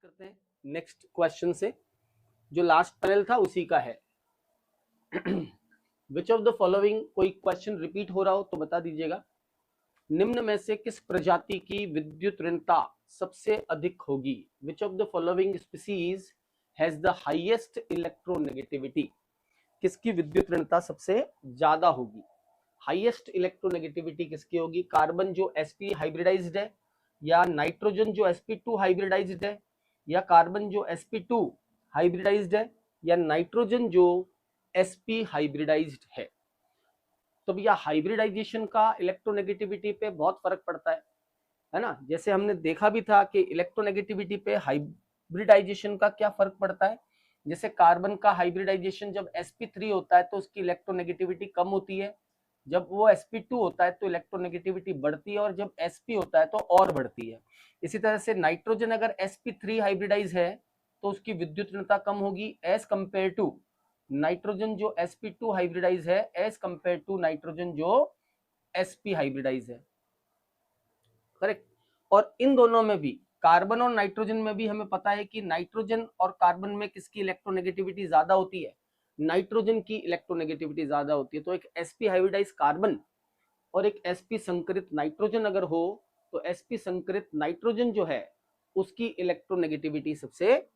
करते हैं next question से, जो लास्ट पैनल था उसी का है। विच ऑफ द फॉलोइंग, कोई क्वेश्चन रिपीट हो रहा हो तो बता दीजिएगा। निम्न में से किस प्रजाति की विद्युत ऋणता सबसे अधिक होगी? विच of the following species has the highest electronegativity? किसकी विद्युत ऋणता सबसे ज्यादा होगी? हाईएस्ट इलेक्ट्रोनेगेटिविटी किसकी होगी? कार्बन जो sp हाइब्रिडाइज्ड है, या नाइट्रोजन जो sp2 हाइब्रिडाइज्ड है, या कार्बन जो sp2 हाइब्रिडाइज्ड है, या नाइट्रोजन जो sp हाइब्रिडाइज्ड है? तो भैया हाइब्रिडाइजेशन का इलेक्ट्रोनेगेटिविटी पे बहुत फर्क पड़ता है ना। जैसे हमने देखा भी था कि इलेक्ट्रोनेगेटिविटी पे हाइब्रिडाइजेशन का क्या फर्क पड़ता है। जैसे कार्बन का हाइब्रिडाइजेशन जब sp3 होता है तो उसकी इलेक्ट्रोनेगेटिविटी कम होती है, जब वो sp2 होता है तो इलेक्ट्रोनेगेटिविटी बढ़ती है, और जब sp होता है तो और बढ़ती है। इसी तरह से नाइट्रोजन अगर sp3 हाइब्रिडाइज है तो उसकी विद्युत ऋणता कम होगी एज कंपेयर टू नाइट्रोजन जो sp2 हाइब्रिडाइज है, एज कंपेयर टू नाइट्रोजन जो sp हाइब्रिडाइज है। करेक्ट। और इन दोनों में भी, कार्बन और नाइट्रोजन में भी हमें पता है कि नाइट्रोजन और कार्बन में किसकी इलेक्ट्रोनेगेटिविटी ज्यादा होती है? नाइट्रोजन की इलेक्ट्रोनेगेटिविटी ज्यादा होती है। तो एक sp हाइब्रिडाइज कार्बन और एक sp संकरित नाइट्रोजन अगर हो तो sp संकरित नाइट्रोजन जो है उसकी इलेक्ट्रोनेगेटिविटी सबसे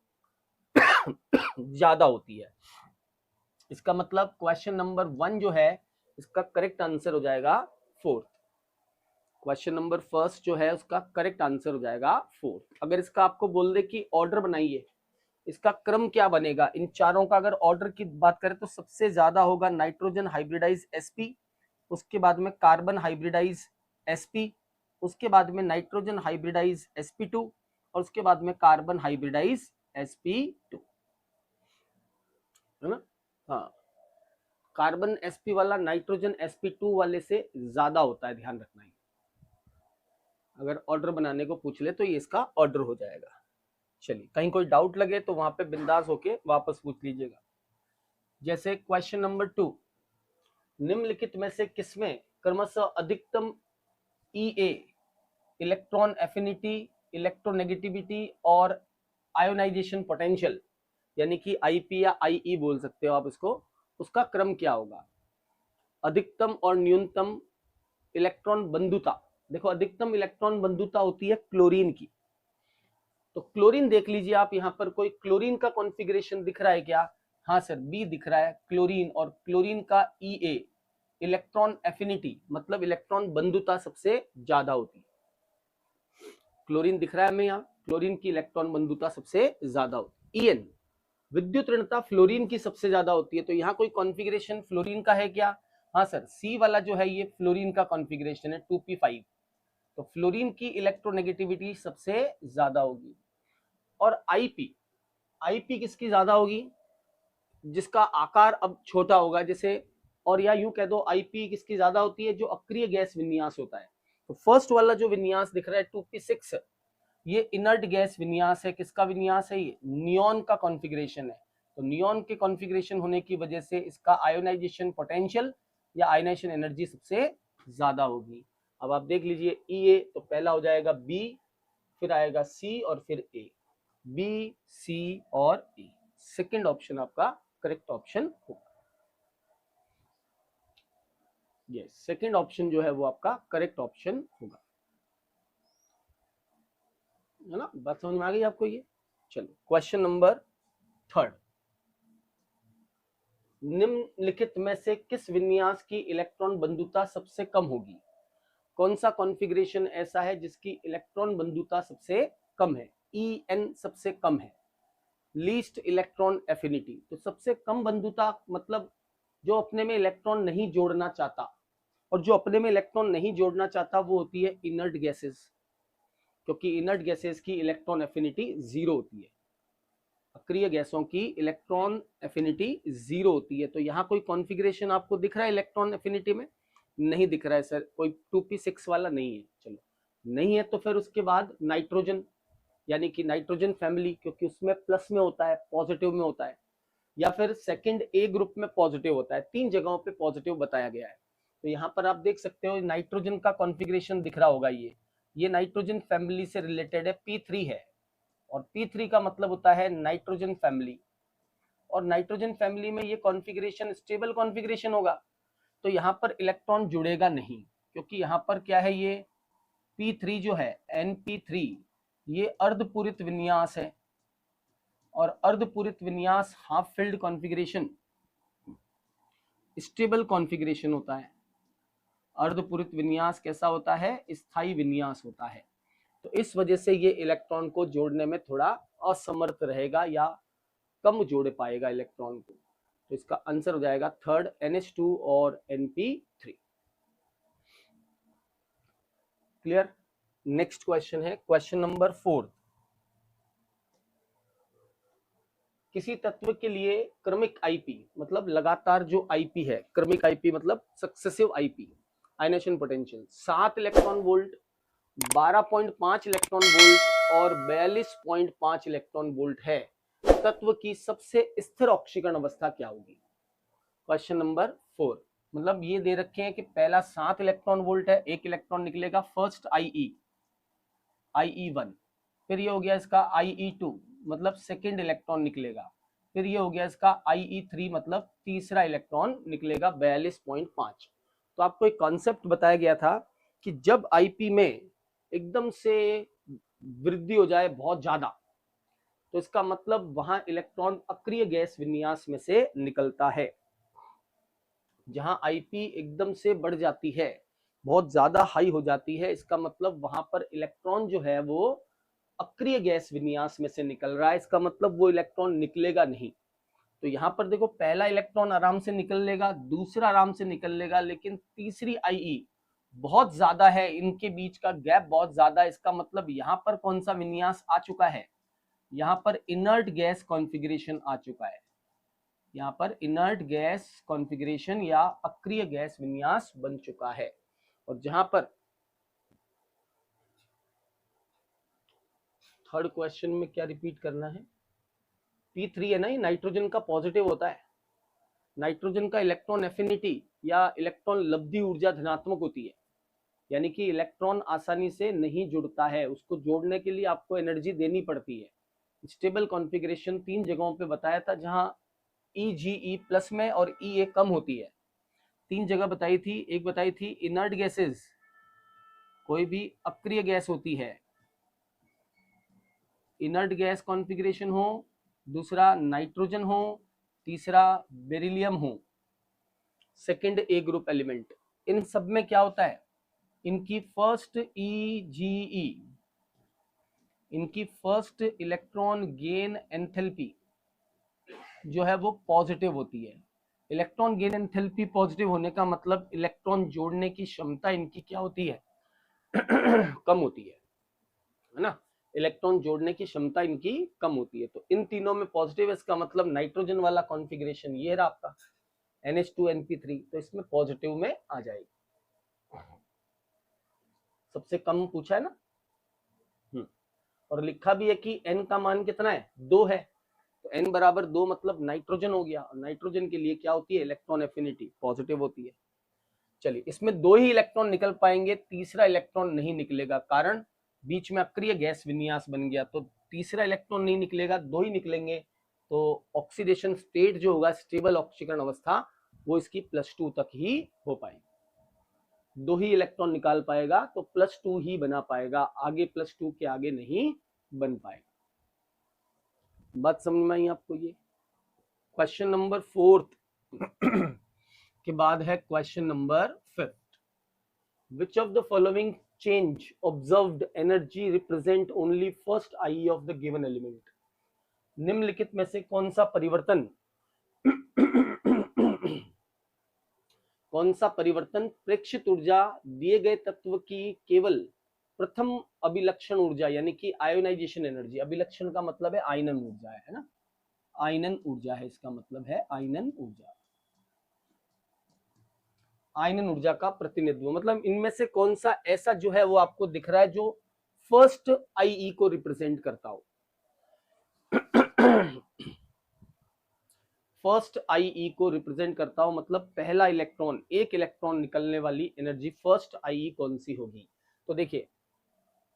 ज्यादा होती है। इसका मतलब क्वेश्चन नंबर 1 जो है इसका करेक्ट आंसर हो जाएगा 4th। क्वेश्चन नंबर फर्स्ट जो है उसका करेक्ट आंसर हो जाएगा 4th। अगर इसका आपको बोल दे कि ऑर्डर बनाइए, इसका क्रम क्या बनेगा इन चारों का, अगर ऑर्डर की बात करें तो सबसे ज्यादा होगा नाइट्रोजन हाइब्रिडाइज sp, उसके बाद में कार्बन हाइब्रिडाइज sp, उसके बाद में नाइट्रोजन हाइब्रिडाइज sp2, और उसके बाद में कार्बन हाइब्रिडाइज sp2, है ना। हाँ, कार्बन sp वाला नाइट्रोजन sp2 वाले से ज्यादा होता है, ध्यान रखना है। अगर ऑर्डर बनाने को पूछ ले तो ये इसका ऑर्डर हो जाएगा। चलिए, कहीं कोई डाउट लगे तो वहां पे बिंदास होके वापस पूछ लीजिएगा। जैसे क्वेश्चन नंबर 2, निम्नलिखित में से किसमें क्रमशः अधिकतम EA इलेक्ट्रॉन एफिनिटी, इलेक्ट्रोनेगेटिविटी और आयोनाइजेशन पोटेंशियल, यानी कि IP या IE बोल सकते हो आप इसको, उसका क्रम क्या होगा? अधिकतम और न्यूनतम इलेक्ट्रॉन बंधुता। देखो, अधिकतम इलेक्ट्रॉन बंधुता होती है क्लोरीन की। तो क्लोरीन देख लीजिए आप, यहाँ पर कोई क्लोरीन का कॉन्फ़िगरेशन दिख रहा है क्या? हाँ सर, बी दिख रहा है क्लोरीन, और क्लोरीन का EA इलेक्ट्रॉन एफिनिटी मतलब इलेक्ट्रॉन बंधुता सबसे ज्यादा होती है। क्लोरीन दिख रहा है हमें यहाँ, क्लोरीन की इलेक्ट्रॉन बंधुता सबसे ज्यादा होती है। EN विद्युत ऋणता फ्लोरीन की सबसे ज्यादा होती है। तो यहाँ कोई कॉन्फ़िगरेशन फ्लोरीन का है क्या? हाँ सर, सी वाला जो है ये फ्लोरीन का कॉन्फ़िगरेशन है 2p5। तो फ्लोरीन की इलेक्ट्रोनेगेटिविटी सबसे ज्यादा होगी। और IP किसकी ज्यादा होगी? जिसका आकार अब छोटा होगा, जैसे, और या यूं कह दो IP किसकी ज्यादा होती है? जो अक्रिय गैस विन्यास होता है। तो फर्स्ट वाला जो विन्यास दिख रहा है 2p6, ये इनर्ट गैस विन्यास है। किसका विन्यास है? ये नियॉन का कॉन्फ़िगरेशन है। तो नियॉन के कॉन्फ़िगरेशन होने की वजह से इसका आयोनाइजेशन पोटेंशियल या आयोनाइजेशन एनर्जी सबसे ज्यादा होगी। अब आप देख लीजिए, EA तो पहला हो जाएगा B, फिर आएगा C और फिर A। B, C और A, सेकेंड ऑप्शन आपका करेक्ट ऑप्शन होगा। ये सेकेंड ऑप्शन जो है वो आपका करेक्ट ऑप्शन होगा, है ना। बात समझ में आ गई आपको ये? चलो, क्वेश्चन नंबर 3, निम्नलिखित में से किस विन्यास की इलेक्ट्रॉन बंधुता सबसे कम होगी? कौन सा कॉन्फ़िगरेशन ऐसा है जिसकी इलेक्ट्रॉन बंधुता सबसे कम है? EN सबसे कम है। लीस्ट इलेक्ट्रॉन एफिनिटी, तो सबसे कम बंधुता मतलब जो अपने में इलेक्ट्रॉन नहीं जोड़ना चाहता, और जो अपने में इलेक्ट्रॉन नहीं जोड़ना चाहता वो होती है इनर्ट गैसेस, क्योंकि इनर्ट गैसेस की इलेक्ट्रॉन एफिनिटी 0 होती है। अक्रिय गैसों की इलेक्ट्रॉन एफिनिटी 0 होती है। तो यहाँ कोई कॉन्फ़िगरेशन आपको दिख रहा है इलेक्ट्रॉन एफिनिटी में? नहीं दिख रहा है सर, कोई 2p6 वाला नहीं है। चलो, नहीं है तो फिर उसके बाद नाइट्रोजन, यानी कि नाइट्रोजन फैमिली, क्योंकि उसमें प्लस में होता है, पॉजिटिव में होता है, या फिर सेकंड A ग्रुप में पॉजिटिव होता है। 3 जगहों पे पॉजिटिव बताया गया है। तो यहाँ पर आप देख सकते हो नाइट्रोजन का कॉन्फ़िगरेशन दिख रहा होगा, ये नाइट्रोजन फैमिली से रिलेटेड है, P3 है। और P3 का मतलब होता है नाइट्रोजन फैमिली, और नाइट्रोजन फैमिली में ये कॉन्फ़िगरेशन स्टेबल कॉन्फ़िगरेशन होगा, तो यहाँ पर इलेक्ट्रॉन जुड़ेगा नहीं, क्योंकि यहाँ पर क्या है, ये P3 जो है Np3 ये अर्धपूरित विन्यास है, और अर्धपूरित विन्यास half filled configuration stable configuration होता है। अर्धपूरित विन्यास कैसा होता है, स्थायी विन्यास होता है। तो इस वजह से ये इलेक्ट्रॉन को जोड़ने में थोड़ा असमर्थ रहेगा या कम जोड़ पाएगा इलेक्ट्रॉन को। तो इसका आंसर हो जाएगा थर्ड NH2 और Np3। क्लियर। नेक्स्ट क्वेश्चन है क्वेश्चन नंबर 4। किसी तत्व के लिए क्रमिक आईपी मतलब लगातार जो आईपी है, क्रमिक आईपी मतलब successive IP ionisation potential 7 electron volt, 12.5 electron volt और 42.5 इलेक्ट्रॉन वोल्ट है, तत्व की सबसे स्थिर ऑक्सीकरण अवस्था क्या होगी। क्वेश्चन नंबर 4 मतलब ये दे रखे हैं कि पहला 7 इलेक्ट्रॉन वोल्ट है, एक इलेक्ट्रॉन निकलेगा फर्स्ट IE1, फिर ये हो गया इसका IE2 मतलब सेकेंड इलेक्ट्रॉन निकलेगा, फिर ये हो गया इसका IE3 मतलब तीसरा इलेक्ट्रॉन निकलेगा 42.5। तो आपको एक कॉन्सेप्ट बताया गया था कि जब आईपी में एकदम से वृद्धि हो जाए बहुत ज्यादा, तो इसका मतलब वहां इलेक्ट्रॉन अक्रिय गैस विन्यास में से निकलता है। जहां आईपी एकदम से बढ़ जाती है, बहुत ज्यादा हाई हो जाती है, इसका मतलब वहां पर इलेक्ट्रॉन जो है वो अक्रिय गैस विन्यास में से निकल रहा है, इसका मतलब वो इलेक्ट्रॉन निकलेगा नहीं। तो यहाँ पर देखो पहला इलेक्ट्रॉन आराम से निकल लेगा, दूसरा आराम से निकल लेगा, लेकिन तीसरी IE बहुत ज्यादा है, इनके बीच का गैप बहुत ज्यादा है, इसका मतलब यहाँ पर कौन सा विन्यास आ चुका है, यहाँ पर इनर्ट गैस कॉन्फ़िगरेशन आ चुका है, यहाँ पर इनर्ट गैस कॉन्फ़िगरेशन या अक्रिय गैस विन्यास बन चुका है। और जहां पर थर्ड क्वेश्चन में क्या रिपीट करना है, P3 है ना, ये नाइट्रोजन का पॉजिटिव होता है, नाइट्रोजन का इलेक्ट्रॉन एफिनिटी या इलेक्ट्रॉन लब्धि ऊर्जा धनात्मक होती है, यानी कि इलेक्ट्रॉन आसानी से नहीं जुड़ता है, उसको जोड़ने के लिए आपको एनर्जी देनी पड़ती है। स्टेबल कॉन्फ़िगरेशन 3 जगहों पे बताया था, जहां EGE प्लस में और EA कम होती है, 3 जगह बताई थी। एक बताई थी इनर्ट गैसेस, कोई भी अक्रिय गैस होती है, इनर्ट गैस कॉन्फ़िगरेशन हो, दूसरा नाइट्रोजन हो, तीसरा बेरिलियम हो, सेकंड ए ग्रुप एलिमेंट, इन सब में क्या होता है, इनकी फर्स्ट EGE, इनकी फर्स्ट इलेक्ट्रॉन गेन एंथैल्पी जो है वो पॉजिटिव होती है। इलेक्ट्रॉन गेन एंथैल्पी पॉजिटिव होने का मतलब इलेक्ट्रॉन जोड़ने की क्षमता इनकी क्या होती है कम होती है ना, इलेक्ट्रॉन जोड़ने की क्षमता इनकी कम होती है। तो इन तीनों में पॉजिटिव है, इसका मतलब नाइट्रोजन वाला कॉन्फ़िगरेशन ये रहा आपका NH2 NP3, तो इसमें पॉजिटिव में आ जाएगी। सबसे कम पूछा है ना, और लिखा भी है कि n का मान कितना है, 2 है, तो n बराबर 2 मतलब नाइट्रोजन हो गया, और नाइट्रोजन के लिए क्या होती है, इलेक्ट्रॉन एफिनिटी पॉजिटिव होती है। चलिए इसमें 2 ही इलेक्ट्रॉन निकल पाएंगे, तीसरा इलेक्ट्रॉन नहीं निकलेगा, कारण बीच में अक्रिय गैस विन्यास बन गया, तो तीसरा इलेक्ट्रॉन नहीं निकलेगा, 2 ही निकलेंगे। तो ऑक्सीडेशन स्टेट जो होगा, स्टेबल ऑक्सीकरण अवस्था, वो इसकी +2 तक ही हो पाएगी, 2 ही इलेक्ट्रॉन निकाल पाएगा, तो +2 ही बना पाएगा, आगे +2 के आगे नहीं बन पाएगा। बात समझ में आई आपको। ये क्वेश्चन नंबर 4 के बाद है question number 5। Which of the following change observed energy represent only first IE of the given element? निम्नलिखित में से कौन सा परिवर्तन प्रेक्षित ऊर्जा दिए गए तत्व की केवल प्रथम अभिलक्षण ऊर्जा यानी कि आयोनाइजेशन एनर्जी, अभिलक्षण का मतलब है आयनन ऊर्जा है ना, आयनन ऊर्जा है, इसका मतलब है आयनन ऊर्जा, आयनन ऊर्जा का प्रतिनिधित्व, मतलब इनमें से कौन सा ऐसा जो है वो आपको दिख रहा है जो फर्स्ट IE को रिप्रेजेंट करता हो। फर्स्ट IE को रिप्रेजेंट करता हो मतलब पहला इलेक्ट्रॉन, एक इलेक्ट्रॉन निकलने वाली एनर्जी फर्स्ट IE कौन सी होगी। तो देखिए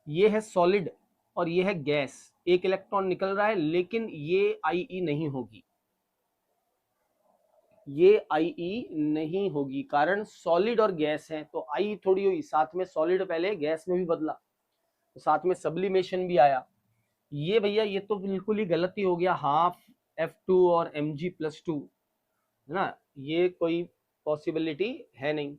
ये है सॉलिड और ये है गैस, एक इलेक्ट्रॉन निकल रहा है, लेकिन ये IE नहीं होगी, ये IE नहीं होगी, कारण सॉलिड और गैस है, तो आई थोड़ी हुई, साथ में सॉलिड पहले गैस में भी बदला, तो साथ में सब्लिमेशन भी आया। ये भैया ये तो बिल्कुल ही गलती हो गया, हाफ F2 और Mg+2, है ना, ये कोई पॉसिबिलिटी है नहीं।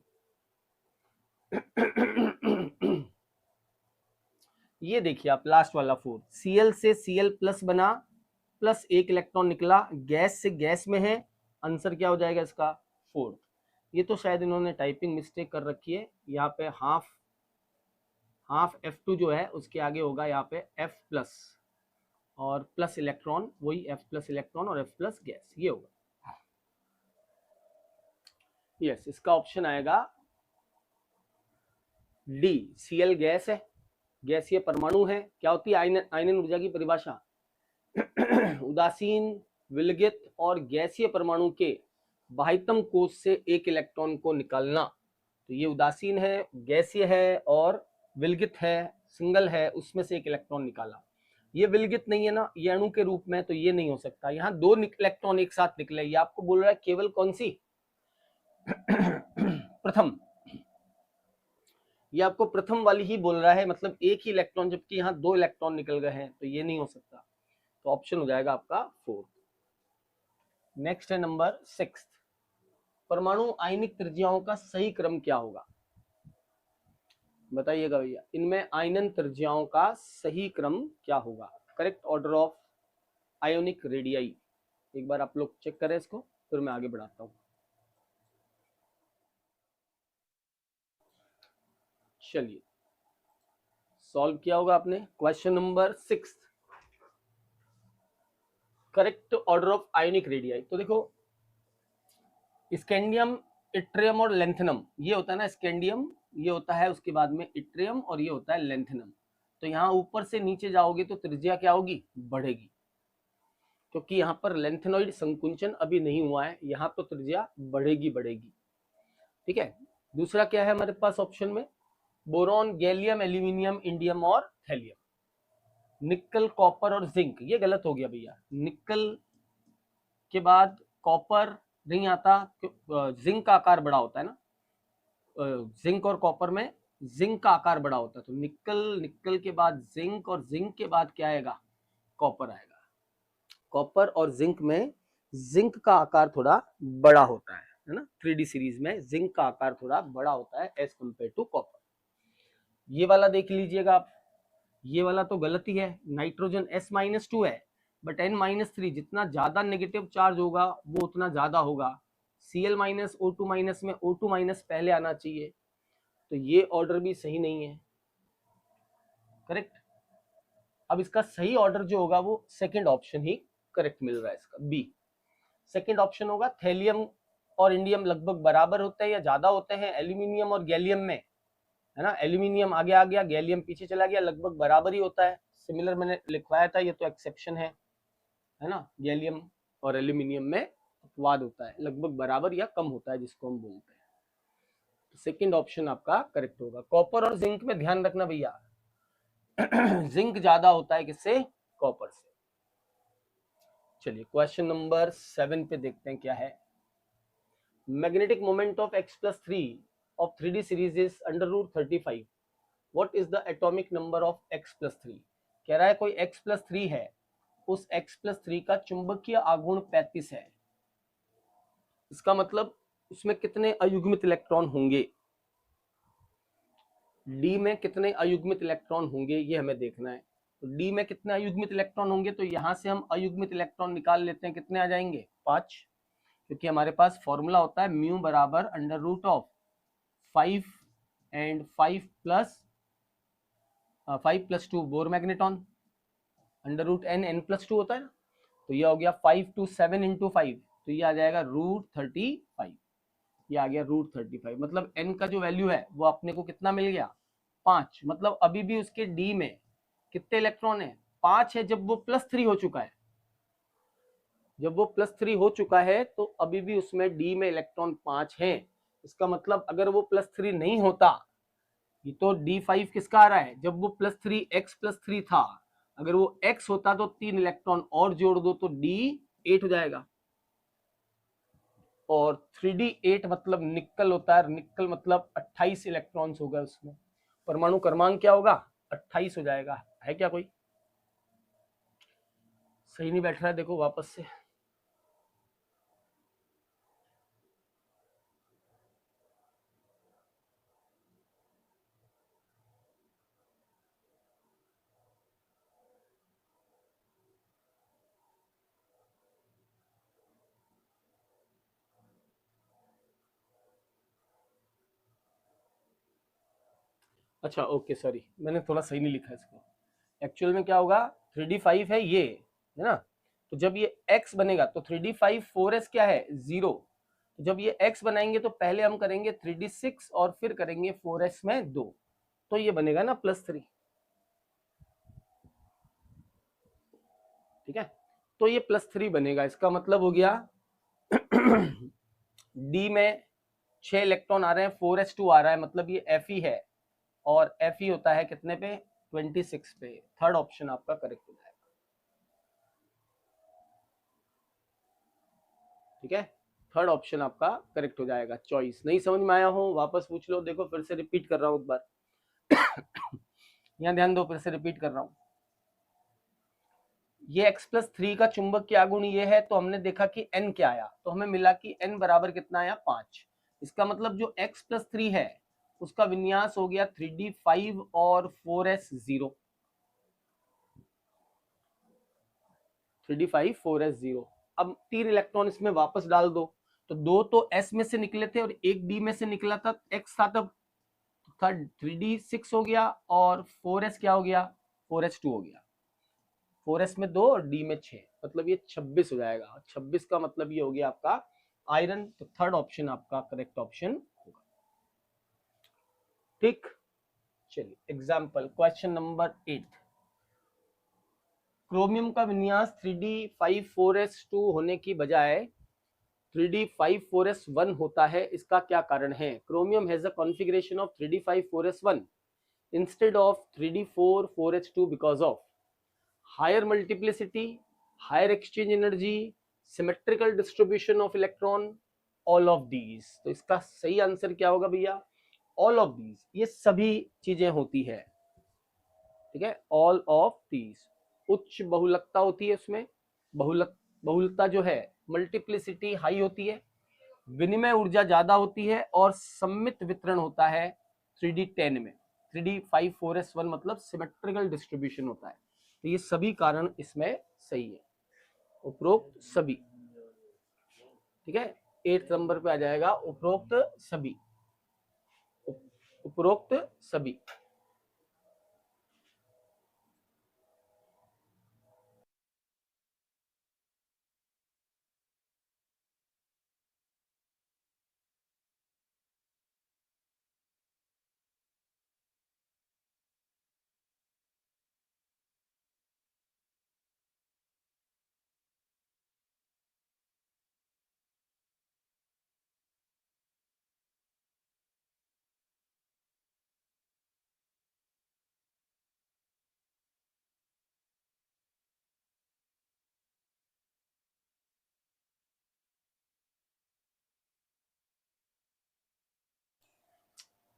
ये देखिए आप लास्ट वाला 4, Cl से Cl+ बना, प्लस एक इलेक्ट्रॉन निकला, गैस से गैस में है, आंसर क्या हो जाएगा इसका 4। ये तो शायद इन्होंने टाइपिंग मिस्टेक कर रखी है, यहाँ पे हाफ F2 जो है उसके आगे होगा यहाँ पे F+, और प्लस इलेक्ट्रॉन वही F+ इलेक्ट्रॉन और F+ गैस, ये होगा। यस, इसका ऑप्शन आएगा डी, Cl गैस है, गैसीय परमाणु है। क्या होती है आयनन ऊर्जा की परिभाषा? उदासीन, विलगित और गैसीय परमाणु के बाह्यतम कोश से एक इलेक्ट्रॉन को निकालना। तो ये उदासीन है, गैसीय है और विलगित है, सिंगल है, उसमें से एक इलेक्ट्रॉन निकाला। ये विलगित नहीं है ना, ये अणु के रूप में, तो ये नहीं हो सकता। यहाँ 2 इलेक्ट्रॉन एक साथ निकले, ये आपको बोल रहा है केवल कौन सी? प्रथम, ये आपको प्रथम वाली ही बोल रहा है, मतलब एक ही इलेक्ट्रॉन, जबकि यहाँ 2 इलेक्ट्रॉन निकल गए हैं, तो ये नहीं हो सकता। तो ऑप्शन हो जाएगा आपका 4। नेक्स्ट है नंबर 6, परमाणु आयनिक त्रिज्याओं का सही क्रम क्या होगा? बताइएगा भैया, इनमें आयनन त्रिज्याओं का सही क्रम क्या होगा? Correct order of ionic radii. एक बार आप लोग चेक करें इसको, फिर मैं आगे बढ़ाता हूं। चलिए, सॉल्व किया होगा आपने। Question number 6, correct order of ionic radii. तो देखो, स्कैंडियम, इट्रियम और लेंथेनम, ये होता है ना स्कैंडियम, ये होता है उसके बाद में इट्रियम, और ये होता है लेंथेनम। तो यहाँ ऊपर से नीचे जाओगे तो त्रिज्या क्या होगी? बढ़ेगी, क्योंकि यहाँ पर लेंथेनॉइड संकुंचन अभी नहीं हुआ है, यहाँ तो त्रिज्या बढ़ेगी बढ़ेगी। ठीक है, दूसरा क्या है हमारे पास ऑप्शन में? बोरॉन, गैलियम, एल्यूमिनियम, इंडियम और थैलियम। निकल, कॉपर और जिंक, ये गलत हो गया भैया, निकल के बाद कॉपर नहीं आता, जिंक का आकार बड़ा होता है ना, जिंक और कॉपर में जिंक का आकार बड़ा होता है, तो निकल के बाद जिंक, और जिंक के बाद क्या आएगा? कॉपर आएगा। कॉपर और जिंक में जिंक का आकार थोड़ा बड़ा होता है ना, 3D सीरीज में जिंक का आकार थोड़ा बड़ा होता है एज कंपेयर टू कॉपर। ये वाला देख लीजिएगा आप, ये वाला तो गलती है, नाइट्रोजन S-2 है, बट N-3, जितना ज्यादा नेगेटिव चार्ज होगा वो उतना ज्यादा होगा। Cl-, O2- में O2- पहले आना चाहिए, तो ये ऑर्डर भी सही नहीं है। करेक्ट, अब इसका सही ऑर्डर जो होगा वो सेकंड ऑप्शन ही करेक्ट मिल रहा है, इसका बी सेकंड ऑप्शन होगा। थैलियम और इंडियम लगभग बराबर होते हैं या ज्यादा होते हैं एल्यूमिनियम और गैलियम में, है ना, एल्यूमिनियम आगे आ गया, गैलियम पीछे चला गया, लगभग बराबर ही होता है। सिमिलर मैंने लिखवाया था, ये तो एक्सेप्शन है ना, गैलियम और एल्यूमिनियम में अपवाद होता है, लगभग बराबर या कम होता है, जिसको हम बोलते हैं। तो सेकंड ऑप्शन आपका करेक्ट होगा। कॉपर और जिंक में ध्यान रखना भैया, जिंक ज्यादा होता है किससे? कॉपर से। चलिए क्वेश्चन नंबर 7 पे देखते हैं क्या है। Magnetic moment of X+3 of 3D series is under root 35. What is the atomic number of X+3? कह रहा है कोई X+3 है, उस X+3 का चुंबकीय आघूर्ण 35 है। इसका मतलब उसमें कितने अयुग्मित इलेक्ट्रॉन होंगे, डी में कितने अयुग्मित इलेक्ट्रॉन होंगे, ये हमें देखना है। तो डी में कितने अयुग्मित इलेक्ट्रॉन होंगे, तो यहां से हम अयुग्मित इलेक्ट्रॉन निकाल लेते हैं, कितने आ जाएंगे? 5, क्योंकि हमारे पास फॉर्मूला होता है म्यू बराबर under root of 5 and 5 + 2 Bohr magneton, under root n+2 होता है ना, तो ये हो गया 5 to 7 × 5, तो ये आ जाएगा √35, ये आ गया √35। मतलब n का जो वैल्यू है वो अपने को कितना मिल गया? 5। मतलब अभी भी उसके d में कितने इलेक्ट्रॉन है? 5 है। जब वो +3 हो चुका है, जब वो +3 हो चुका है तो अभी भी उसमें d में इलेक्ट्रॉन 5 हैं। इसका मतलब अगर वो +3 नहीं होता, ये तो D5 किसका आ रहा है? जब वो +3 X+3 था, अगर वो x होता तो 3 इलेक्ट्रॉन और जोड़ दो तो d 8 हो जाएगा। और 3d8 मतलब निकल होता है, निकल मतलब 28 इलेक्ट्रॉन्स होगा उसमें। परमाणु क्रमांक क्या होगा? 28 हो जाएगा। है क्या कोई? सही नहीं बैठ रहा है, देखो वापस से। अच्छा ओके सॉरी, मैंने थोड़ा सही नहीं लिखा इसको। एक्चुअल में क्या होगा, 3d5 है ये, है ना। तो जब ये x बनेगा तो 3d5 4s क्या है? 0। तो जब ये x बनाएंगे तो पहले हम करेंगे 3d6 और फिर करेंगे 4s में 2, तो ये बनेगा ना +3। ठीक है, तो ये +3 बनेगा। इसका मतलब हो गया d में 6 इलेक्ट्रॉन आ रहे हैं, 4s2 आ रहा है, मतलब ये Fe है। और Fe होता है कितने पे? 26 पे। थर्ड ऑप्शन आपका करेक्ट हो जाएगा। ठीक है, थर्ड ऑप्शन आपका करेक्ट हो जाएगा। चॉइस नहीं समझ में आया हो वापस पूछ लो। देखो फिर से रिपीट कर रहा हूं एक बार। यहाँ ध्यान दो, फिर से रिपीट कर रहा हूं। ये x+3 का चुंबकीय आघूर्ण ये है, तो हमने देखा कि n क्या आया, तो हमें मिला कि n बराबर कितना आया? 5। इसका मतलब जो x+3 है उसका विन्यास हो गया 3d5 और 4s0। 3d5 4s0। अब 3 इलेक्ट्रॉन इसमें वापस डाल दो, तो 2 तो s में से निकले थे और एक d में से निकला था, x था, तब थर्ड 3d6 हो गया और 4s क्या हो गया? 4s2 हो गया। 4s में 2 और d में 6, मतलब ये 26 हो जाएगा। 26 का मतलब ये हो गया आपका आयरन। तो थर्ड ऑप्शन आपका करेक्ट ऑप्शन होगा। ठीक, चलिए एग्जाम्पल क्वेश्चन नंबर 8। क्रोमियम का विन्यास 3d5 4s2 होने की बजाय 3d5 4s1 होता है, इसका क्या कारण है? Chromium has a configuration of 3d5 4s1 instead of 3d4 4h2 because of higher multiplicity, higher exchange energy, symmetrical distribution of electron, all of these। तो इसका सही आंसर क्या होगा भैया? all of these, ये सभी चीजें होती है। ठीक है, all of these। उच्च बहुलकता होती है उसमें, बहुलकता जो है, मल्टीप्लिसिटी हाई होती है, विनिमय ऊर्जा ज्यादा होती है और सम्मित वितरण होता है 3d10 में। 3d5 4s1 मतलब सिमेट्रिकल डिस्ट्रीब्यूशन होता है। तो ये सभी कारण इसमें सही है, उपरोक्त सभी। ठीक है, 8 नंबर पे आ जाएगा उपरोक्त सभी। उपरोक्त सभी।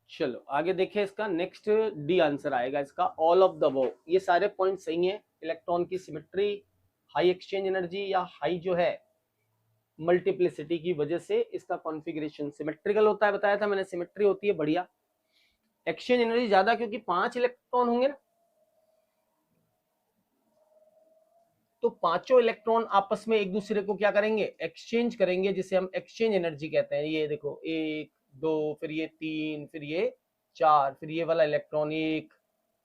चलो आगे देखें, इसका नेक्स्ट डी आंसर आएगा इसका, ऑल ऑफ द वो। ये सारे पॉइंट सही हैं। इलेक्ट्रॉन की सिमेट्री, हाई एक्सचेंज एनर्जी या हाई जो है मल्टीप्लिसिटी की वजह से इसका कॉन्फ़िगरेशन सिमेट्रिकल होता है, बताया था मैंने, सिमेट्री होती है बढ़िया। एक्सचेंज एनर्जी ज्यादा क्योंकि 5 इलेक्ट्रॉन होंगे ना, तो पांचों इलेक्ट्रॉन आपस में एक दूसरे को क्या करेंगे? एक्सचेंज करेंगे, जिसे हम एक्सचेंज एनर्जी कहते हैं। ये देखो 1 2, फिर ये 3, फिर ये 4, फिर ये वाला इलेक्ट्रॉन 1,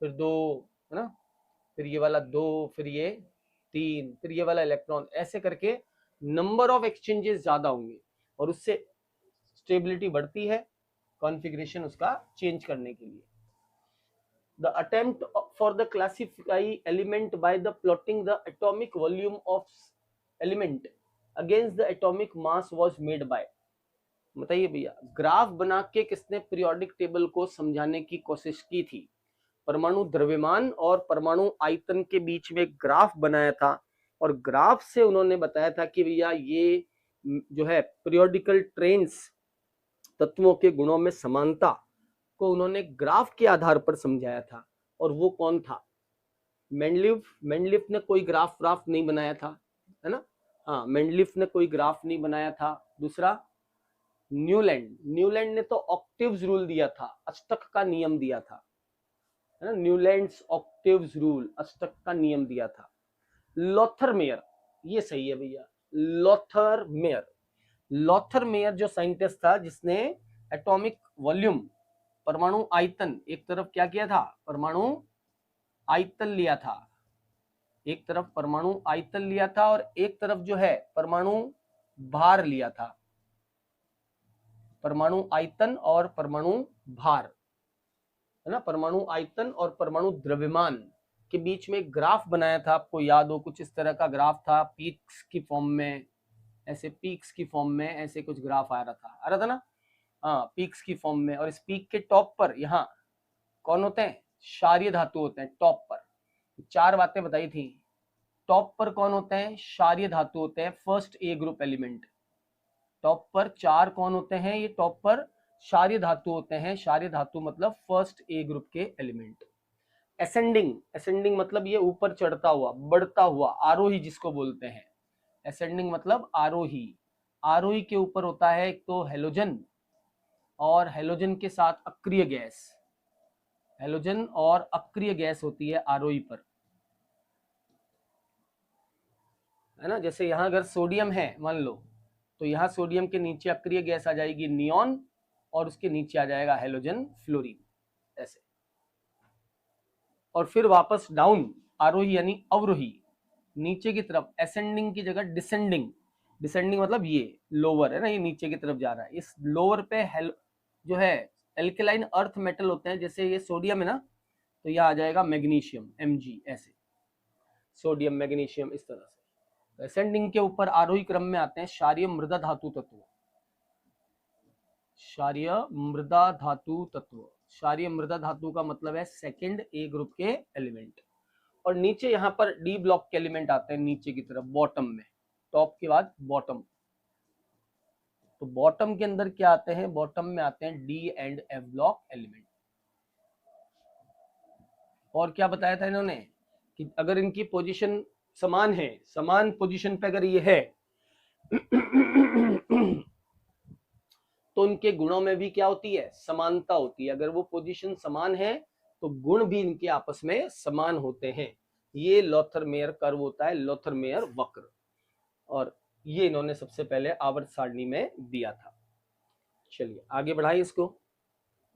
फिर 2, है ना, फिर ये वाला 2, फिर ये 3, फिर ये वाला इलेक्ट्रॉन, ऐसे करके नंबर ऑफ एक्सचेंजेस ज्यादा होंगे और उससे स्टेबिलिटी बढ़ती है, कॉन्फ़िगरेशन उसका चेंज करने के लिए। The attempt for the classify element by the plotting the atomic volume of element against the atomic mass was made by। बताइए भैया, ग्राफ बना के किसने पीरियोडिक टेबल को समझाने की कोशिश की थी? परमाणु द्रव्यमान और परमाणु आयतन के बीच में ग्राफ बनाया था, और ग्राफ से उन्होंने बताया था कि भैया ये जो है पीरियोडिकल ट्रेंड्स, तत्वों के गुणों में समानता को उन्होंने ग्राफ के आधार पर समझाया था। और वो कौन था? मेंडलीफ ने कोई ग्राफ नहीं बनाया था, है ना? हाँ, मेंडलीफ ने कोई ग्राफ नहीं बनाया था। दूसरा न्यूलैंड ने तो ऑक्टेव्स रूल दिया था, अष्टक का नियम दिया था, है ना? न्यूलैंड्स ऑक्टेव्स रूल, अष्टक का नियम दिया था। लॉथरमेयर, ये सही है भैया, लॉथरमेयर जो साइंटिस्ट था जिसने एटॉमिक वॉल्यूम, परमाणु आयतन, एक तरफ क्या किया था? परमाणु आयतन लिया था, एक तरफ परमाणु आयतन लिया था और एक तरफ जो है परमाणु भार लिया था। परमाणु आयतन और परमाणु भार, है ना? परमाणु आयतन और परमाणु द्रव्यमान के बीच में एक ग्राफ बनाया था, आपको याद हो, कुछ इस तरह का ग्राफ था, पीक्स की फॉर्म में, ऐसे पीक्स की फॉर्म में ऐसे कुछ ग्राफ आ रहा था ना? हाँ, पीक्स की फॉर्म में। और इस पीक के टॉप पर यहाँ कौन होते हैं? क्षारीय धातु होते हैं टॉप पर। 4 बातें बताई थी। टॉप पर कौन होते हैं? क्षारीय धातु होते हैं, first A group element. Top पर 4 कौन होते हैं? ये टॉप पर क्षारीय धातु होते हैं। क्षारीय धातु मतलब फर्स्ट ए ग्रुप के एलिमेंट। असेंडिंग मतलब ये ऊपर चढ़ता हुआ, बढ़ता हुआ, आरोही जिसको बोलते हैं। असेंडिंग मतलब आरोही। आरोही के ऊपर होता है एक तो हेलोजन, और हेलोजन के साथ अक्रिय गैस, हेलोजन और अक्रिय गैस होती है आरोही पर, है ना? जैसे यहां अगर सोडियम है मान लो, तो यहाँ सोडियम के नीचे अक्रिय गैस आ जाएगी नियॉन, और उसके नीचे आ जाएगा हेलोजन फ्लोरीन, ऐसे। और फिर वापस डाउन, आरोही यानी अवरोही, नीचे की तरफ, असेंडिंग की जगह डिसेंडिंग। डिसेंडिंग मतलब ये लोअर है ना, ये नीचे की तरफ जा रहा है। इस लोअर पे जो है एल्केलाइन अर्थ मेटल होते हैं, जैसे ये सोडियम है ना, तो यह आ जाएगा मैग्नीशियम, Mg, ऐसे सोडियम मैग्नीशियम, इस तरह से। असेंडिंग के ऊपर आरोही क्रम में आते हैं क्षारीय मृदा धातु तत्व, क्षारीय मृदा धातु तत्व। क्षारीय मृदा धातु का मतलब है सेकंड ए ग्रुप के एलिमेंट। और नीचे यहाँ पर डी ब्लॉक के एलिमेंट आते हैं नीचे की तरफ, बॉटम में, टॉप के बाद बॉटम। तो बॉटम के अंदर क्या आते हैं? बॉटम में आते हैं D and F block element. और क्या बताया था इन्होंने कि अगर इनकी पोजीशन समान है, समान पोजीशन पे अगर ये है तो उनके गुणों में भी क्या होती है? समानता होती है। अगर वो पोजीशन समान है तो गुण भी इनके आपस में समान होते हैं। ये लॉथरमेयर कर्व होता है, लॉथरमेयर वक्र, और ये इन्होंने सबसे पहले आवर्त सारणी में दिया था। चलिए आगे बढ़ाइए इसको।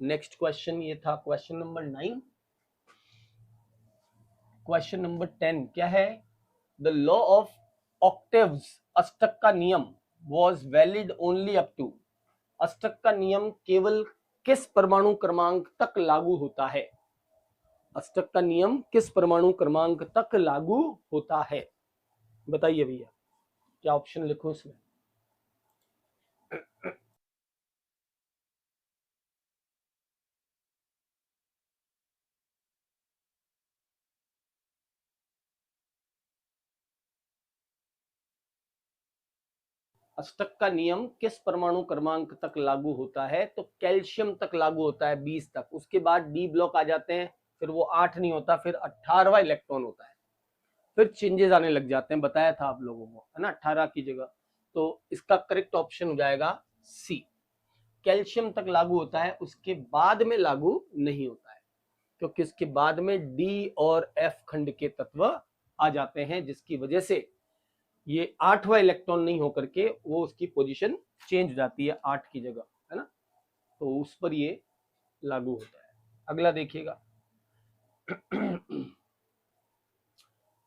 नेक्स्ट क्वेश्चन ये था क्वेश्चन नंबर 9। क्वेश्चन नंबर 10 क्या है? द लॉ ऑफ ऑक्टेव्स, अष्टक का नियम, was valid only up to. अष्टक का नियम केवल किस परमाणु क्रमांक तक लागू होता है? अष्टक का नियम किस परमाणु क्रमांक तक लागू होता है? बताइए भैया, क्या ऑप्शन लिखूं इसमें? अष्टक का नियम किस परमाणु क्रमांक तक लागू होता है? तो कैल्शियम तक लागू होता है, 20 तक। उसके बाद डी ब्लॉक आ जाते हैं, फिर वो 8 नहीं होता, फिर 18वां इलेक्ट्रॉन होता है, फिर चेंजेस आने लग जाते हैं। बताया था आप लोगों को, है ना, 18 की जगह। तो इसका करेक्ट ऑप्शन हो जाएगा सी, कैल्शियम तक लागू होता है, उसके बाद में लागू नहीं होता है, क्योंकि उसके बाद में डी और एफ खंड के तत्व आ जाते हैं, जिसकी वजह से ये 8वां इलेक्ट्रॉन नहीं होकर के वो उसकी पोजीशन चेंज हो जाती है 8 की जगह, है ना? तो उस पर ये लागू होता है। अगला देखिएगा,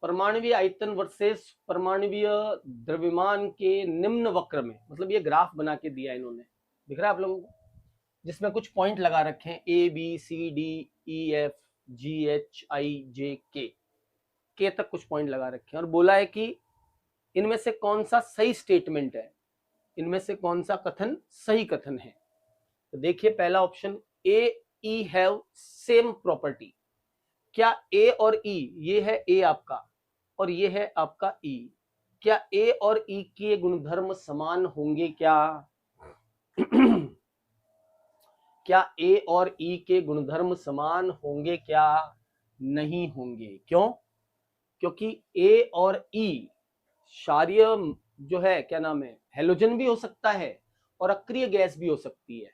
परमाणुवीय आयतन वर्सेस परमाणुवीय द्रव्यमान के निम्न वक्र में, मतलब ये ग्राफ बना के दिया इन्होंने, दिख रहा है आप लोगों को, जिसमें कुछ पॉइंट लगा रखे हैं A B C D E F G H I J K तक कुछ पॉइंट लगा रखे हैं, और बोला है कि इनमें से कौन सा सही स्टेटमेंट है, इनमें से कौन सा कथन सही कथन है। तो देखिए पहला option, A E have same property, क्या ए और ई, ये है ए आपका और ये है आपका ई, क्या ए और ई के गुणधर्म समान होंगे क्या? क्या ए और ई के गुणधर्म समान होंगे क्या? नहीं होंगे। क्यों? क्योंकि ए और ई क्षारीय जो है, क्या नाम है, हेलोजन भी हो सकता है और अक्रिय गैस भी हो सकती है,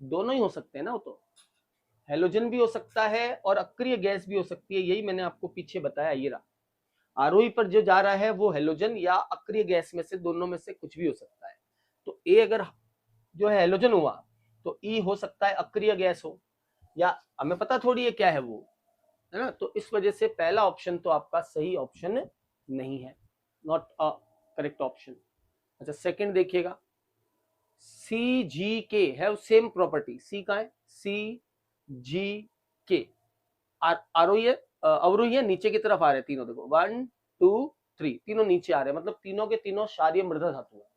दोनों ही हो सकते हैं ना। वो तो हेलोजन भी हो सकता है और अक्रिय गैस भी हो सकती है, यही मैंने आपको पीछे बताया। ये रहा आरोही पर जो जा रहा है वो हेलोजन या अक्रिय गैस में से, दोनों में से कुछ भी हो सकता है। तो ए अगर जो है हेलोजन हुआ तो ई हो सकता है अक्रिय गैस हो, या हमें पता थोड़ी है क्या है वो, है ना। तो इस वजह से पहला ऑप्शन तो आपका सही ऑप्शन नहीं है, नॉट अ करेक्ट ऑप्शन। अच्छा, सेकंड देखिएगा, सी जी के हैव सेम प्रॉपर्टी। सी का है, सी जी के आरोही है, अवरोही है, नीचे की तरफ आ रहे तीनों, देखो 1 2 3, तीनों नीचे आ रहे हैं, मतलब तीनों के तीनों क्षारीय मृदा धातु है,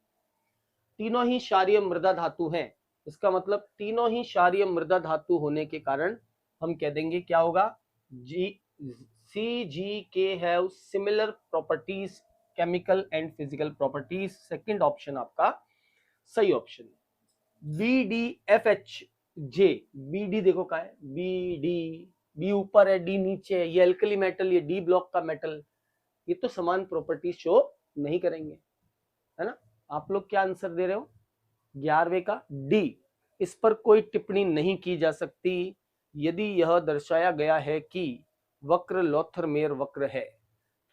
तीनों ही क्षारीय मृदा धातु हैं। इसका मतलब तीनों ही क्षारीय मृदा धातु होने के कारण हम कह देंगे क्या होगा, जी सी जी के have similar properties, chemical and physical properties. Second option आपका सही ऑप्शन है। B D F H J, B D देखो का है, बी डी, बी ऊपर है डी नीचे है, ये एल्कली मेटल, ये डी ब्लॉक का मेटल, ये तो समान प्रॉपर्टी शो नहीं करेंगे, है ना। आप लोग क्या आंसर दे रहे हो? 11वें का डी। इस पर कोई टिप्पणी नहीं की जा सकती यदि यह दर्शाया गया है कि वक्र लोथरमेयर वक्र है।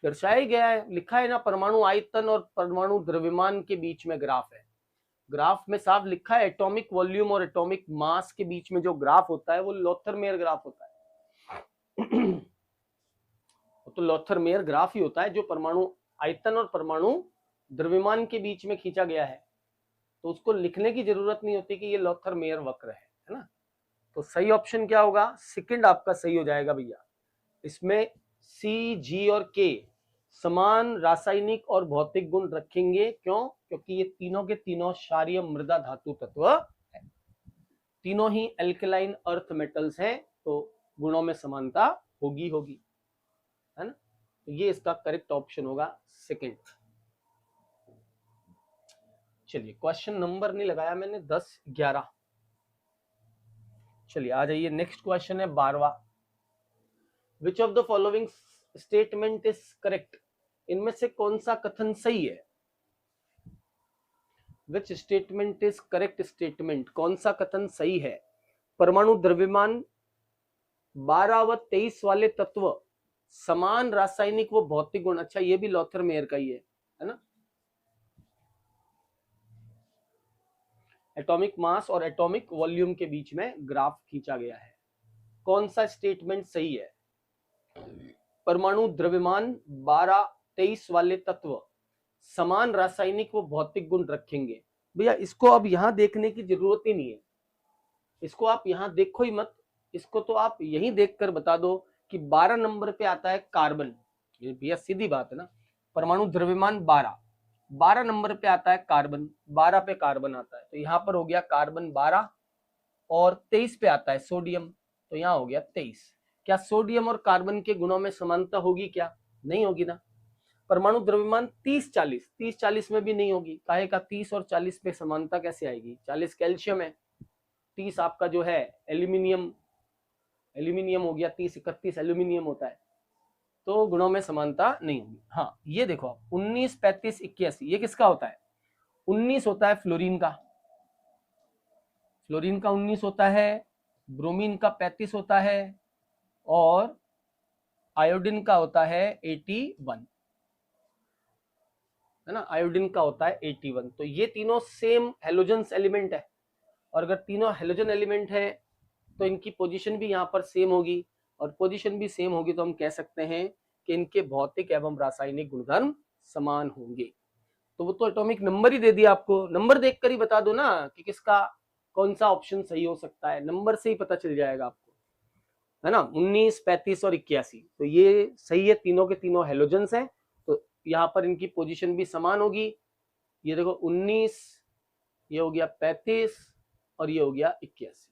दर्शाया गया है, लिखा है ना, परमाणु आयतन और परमाणु द्रव्यमान के बीच में ग्राफ है। ग्राफ में साफ लिखा है एटॉमिक वॉल्यूम और एटॉमिक मास के बीच में जो ग्राफ होता है वो लोथरमेयर ग्राफ होता है। तो लोथरमेयर ग्राफ ही होता है जो परमाणु आयतन और परमाणु द्रव्यमान के बीच में खींचा गया है, तो उसको लिखने की जरूरत नहीं होती कि ये लोथरमेयर वक्र है ना। तो सही ऑप्शन क्या होगा? सेकंड आपका सही हो जाएगा भैया। इसमें सी जी और के समान रासायनिक और भौतिक गुण रखेंगे। क्यों? क्योंकि ये तीनों के तीनों क्षारीय मृदा धातु तत्व है, तीनों ही एल्कलाइन अर्थ मेटल्स हैं, तो गुणों में समानता होगी होगी, है ना। तो ये इसका करेक्ट ऑप्शन होगा सेकंड। चलिए, क्वेश्चन नंबर नहीं लगाया मैंने, 10 11। चलिए आ जाइए, नेक्स्ट क्वेश्चन है 12वां। Which of the following statement is correct? इनमें से कौन सा कथन सही है? Which statement is correct statement, कौन सा कथन सही है? परमाणु द्रव्यमान 12 व 23 वाले तत्व समान रासायनिक व भौतिक गुण। अच्छा, ये भी लोथरमेयर का ही है ना। एटॉमिक मास और एटॉमिक वॉल्यूम के बीच में ग्राफ खींचा गया है। कौन सा स्टेटमेंट सही है? परमाणु द्रव्यमान 12 23 वाले तत्व समान रासायनिक व भौतिक गुण रखेंगे। भैया इसको अब यहां देखने की जरूरत ही नहीं है, इसको आप यहां देखो ही मत, इसको तो आप यहीं देखकर बता दो कि 12 नंबर पे आता है कार्बन। ये भैया सीधी बात है ना, परमाणु द्रव्यमान 12 नंबर पे आता है कार्बन, 12 पे कार्बन आता है, तो यहाँ पर हो गया कार्बन 12, और 23 पे आता है सोडियम, तो यहाँ हो गया 23। क्या सोडियम और कार्बन के गुणों में समानता होगी क्या? नहीं होगी ना। परमाणु द्रव्यमान 30-40 में भी नहीं होगी, काहे का 30 और 40 पे समानता कैसे आएगी? 40 कैल्शियम है, 30 आपका जो है एल्यूमिनियम, एल्यूमिनियम हो गया, 30-31 एल्यूमिनियम होता है, तो गुणों में समानता नहीं होगी। हाँ ये देखो आप 19 35 81, ये किसका होता है? 19 होता है फ्लोरीन का, फ्लोरीन का 19 होता है, ब्रोमीन का 35 होता है, और आयोडीन का होता है 81, है ना। आयोडीन का होता है 81। तो ये तीनों सेम हेलोजन एलिमेंट है, और अगर तीनों हेलोजन एलिमेंट है तो इनकी पोजीशन भी यहाँ पर सेम होगी, और पोजीशन भी सेम होगी तो हम कह सकते हैं कि इनके भौतिक एवं रासायनिक गुणधर्म समान होंगे। तो वो तो एटॉमिक नंबर ही दे दिया आपको, नंबर देखकर ही बता दो ना कि किसका कौन सा ऑप्शन सही हो सकता है, नंबर से ही पता चल जाएगा आपको, है ना। 19 35 और 81, तो ये सही है, तीनों के तीनों हेलोजन्स हैं, तो यहाँ पर इनकी पोजीशन भी समान होगी। ये देखो 19, ये हो गया 35, और ये हो गया 81।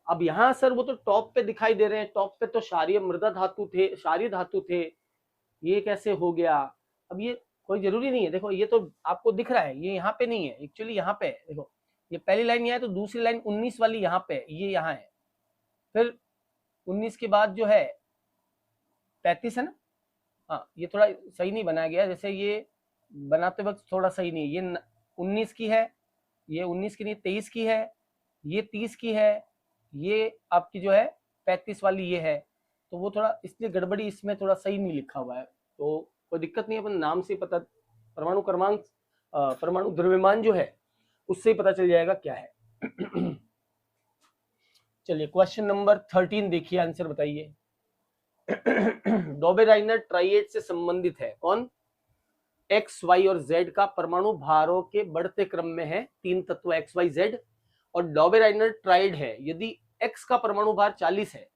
अब यहाँ सर वो तो टॉप पे दिखाई दे रहे हैं, टॉप पे तो क्षारीय मृदा धातु थे, क्षारीय धातु थे, ये कैसे हो गया? अब ये कोई जरूरी नहीं है, देखो ये तो आपको दिख रहा है, ये यहाँ पे नहीं है एक्चुअली, यहाँ पे है। देखो ये पहली लाइन यहाँ है तो दूसरी लाइन 19 वाली यहाँ पे, ये यहाँ है, फिर 19 के बाद जो है 35 है ना। हाँ ये थोड़ा सही नहीं बनाया गया, जैसे ये बनाते वक्त थोड़ा सही नहीं है, ये 19 की है, ये 19 की नहीं 23 की है, ये 30 की है, ये आपकी जो है 35 वाली ये है, तो वो थोड़ा इसलिए गड़बड़ी इसमें थोड़ा सही नहीं लिखा हुआ है, तो कोई दिक्कत नहीं है, अपन नाम से पता, परमाणु क्रमांक परमाणु द्रव्यमान जो है उससे ही पता चल जाएगा क्या है। चलिए क्वेश्चन नंबर 13 देखिए, आंसर बताइए। डॉबेराइनर ट्राइएट से संबंधित है कौन? एक्स वाई और जेड का परमाणु भारों के बढ़ते क्रम में है, तीन तत्व एक्स वाई जेड, और डॉबेराइनर ट्राइड है, यदि एक्स का परमाणु भार 40 है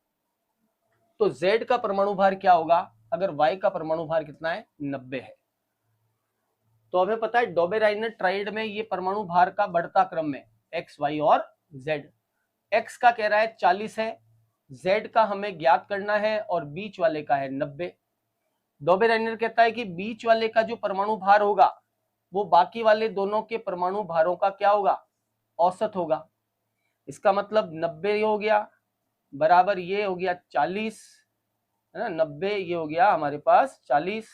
तो जेड का परमाणु भार क्या होगा अगर वाई का परमाणु भार कितना है 90 है। तो हमें पता है डॉबेराइनर ट्राइड में ये परमाणु भार का बढ़ता क्रम है एक्स वाई और जेड। एक्स का कह रहा है 40 है, जेड का हमें ज्ञात करना है और बीच वाले का है 90। डॉबेराइनर कहता है कि बीच वाले का जो परमाणु भार होगा वो बाकी वाले दोनों के परमाणु भारों का क्या होगा? औसत होगा। इसका मतलब 90 हो गया बराबर ये हो गया 40 है ना, 90 ये हो गया हमारे पास 40,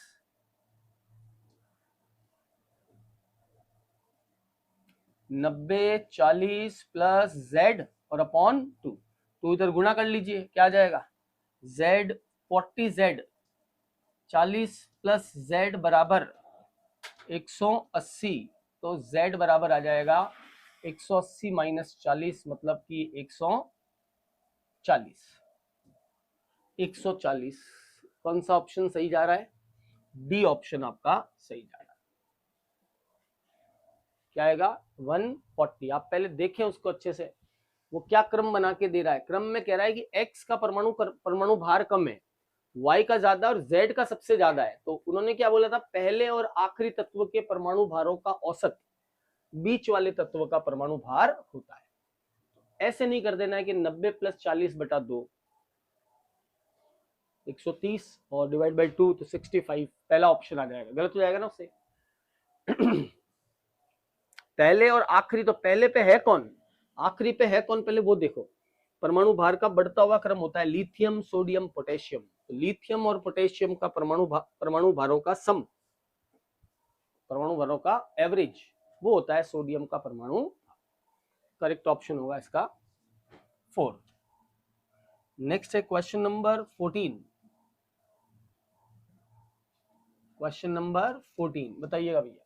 90 40 प्लस जेड और अपॉन 2, तो इधर गुणा कर लीजिए क्या आ जाएगा? जेड 40 जेड 40 प्लस जेड बराबर 180, तो जेड बराबर आ जाएगा 180 माइनस 40 मतलब कि 140। 140 कौन सा ऑप्शन सही जा रहा है? डी ऑप्शन आपका सही जा रहा है। क्या आएगा? 140। आप पहले देखें उसको अच्छे से, वो क्या क्रम बना के दे रहा है। क्रम में कह रहा है कि एक्स का परमाणु भार कम है, वाई का ज्यादा और जेड का सबसे ज्यादा है। तो उन्होंने क्या बोला था? पहले और आखिरी तत्व के परमाणु भारों का औसत बीच वाले तत्व का परमाणु भार होता है। ऐसे नहीं कर देना है कि 90 प्लस 40 बटा 2 130 और डिवाइड बाई 2 तो 65, पहला ऑप्शन आ जाएगा, गलत हो जाएगा ना उससे। पहले और आखिरी, तो पहले पे है कौन, आखिरी पे है कौन, पहले वो देखो। परमाणु भार का बढ़ता हुआ क्रम होता है लिथियम सोडियम पोटेशियम, तो लिथियम और पोटेशियम का परमाणु भारों का सम, परमाणु भारों का एवरेज वो होता है सोडियम का परमाणु। करेक्ट ऑप्शन होगा इसका 4। नेक्स्ट है क्वेश्चन नंबर 14। क्वेश्चन नंबर 14 बताइएगा भैया,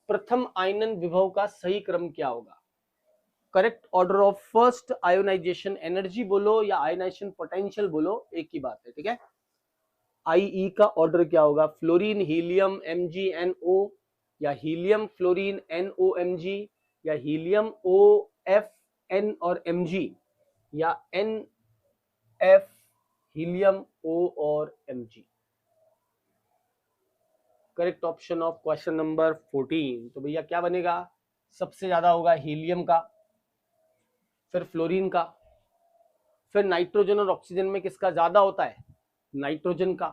प्रथम आयनन विभव का सही क्रम क्या होगा? Correct order of first ionisation energy बोलो या आयोनाइजेशन पोटेंशियल बोलो, एक ही बात है, ठीक है। आईई का ऑर्डर क्या होगा? फ्लोरीन हीलियम MgNO, या हीलियम फ्लोरीन NOMg, या हीलियम OFN और Mg, या NF हीलियम O और Mg। Correct option of question number 14, तो भैया क्या बनेगा? सबसे ज्यादा होगा हीलियम का, फिर फ्लोरीन का, फिर नाइट्रोजन और ऑक्सीजन में किसका ज्यादा होता है? नाइट्रोजन का,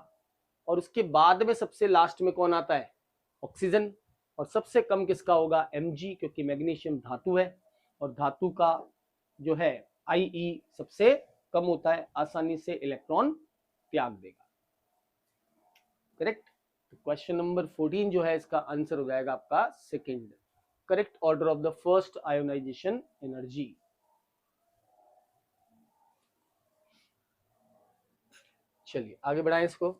और उसके बाद में सबसे लास्ट में कौन आता है? ऑक्सीजन, और सबसे कम किसका होगा? Mg, क्योंकि मैग्नीशियम धातु है और धातु का जो है IE सबसे कम होता है, आसानी से इलेक्ट्रॉन त्याग देगा। करेक्ट। क्वेश्चन नंबर 14 जो है इसका आंसर हो जाएगा आपका second, correct order of the first ionisation energy. चलिए आगे बढ़ाएं इसको।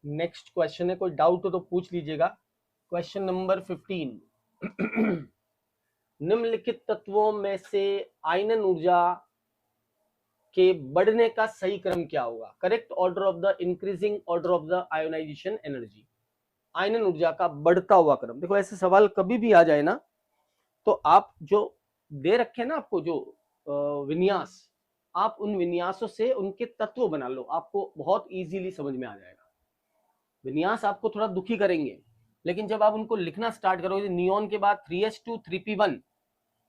नेक्स्ट क्वेश्चन है, कोई डाउट हो तो पूछ लीजिएगा। क्वेश्चन नंबर 15, निम्नलिखित तत्वों में से आयनन ऊर्जा के बढ़ने का सही क्रम क्या होगा? Correct order of the increasing order of the ionisation energy, आयनन ऊर्जा का बढ़ता हुआ क्रम। देखो ऐसे सवाल कभी भी आ जाए ना, तो आप जो दे रखे ना आपको जो विन्यास, आप उन विन्यासों से उनके तत्व बना लो, आपको बहुत इजीली समझ में आ जाएगा। विन्यास आपको थोड़ा दुखी करेंगे, लेकिन जब आप उनको लिखना स्टार्ट करोगे, नियॉन के बाद 3s2 3p1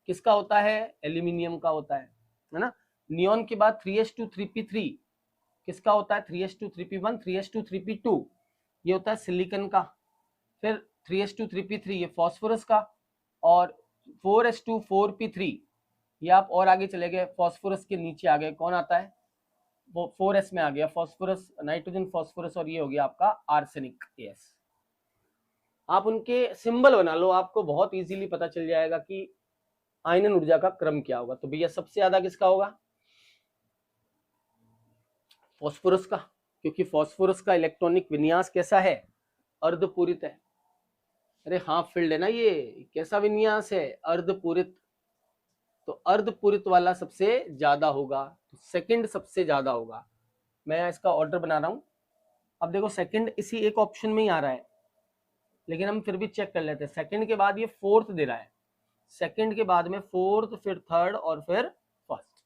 किसका होता है? एल्यूमिनियम का होता है ना। नियॉन के बाद 3s2 3p3 किसका होता है? 3s2 3p1 3s2 3p2 ये होता है सिलिकॉन का। फिर 3s2 3p3 ये फास्फोरस का, और 4s2 4p3 ये आप और आगे चले गए, फास्फोरस के नीचे आ गए, कौन आता है? वो 4s में आ गया फास्फोरस, नाइट्रोजन फास्फोरस, और ये हो गया आपका आर्सेनिक AS। आप उनके सिंबल बना लो, आपको बहुत इजीली पता चल जाएगा कि आयनन ऊर्जा का क्रम क्या होगा। तो भैया सबसे ज्यादा किसका होगा? फास्फोरस का, क्योंकि फास्फोरस का इलेक्ट्रॉनिक विन्यास कैसा है? अर्धपूरित है। अरे हाफ फिल्ड है ना, ये कैसा विन्यास है? अर्धपूरित। तो अर्धपूरित वाला सबसे ज्यादा होगा, तो सेकंड सबसे ज्यादा होगा। मैं इसका ऑर्डर बना रहा हूं। अब देखो सेकंड इसी एक ऑप्शन में ही आ रहा है, लेकिन हम फिर भी चेक कर लेते हैं। सेकंड के बाद ये फोर्थ दे रहा है, सेकंड के बाद में फोर्थ, फिर थर्ड और फिर फर्स्ट।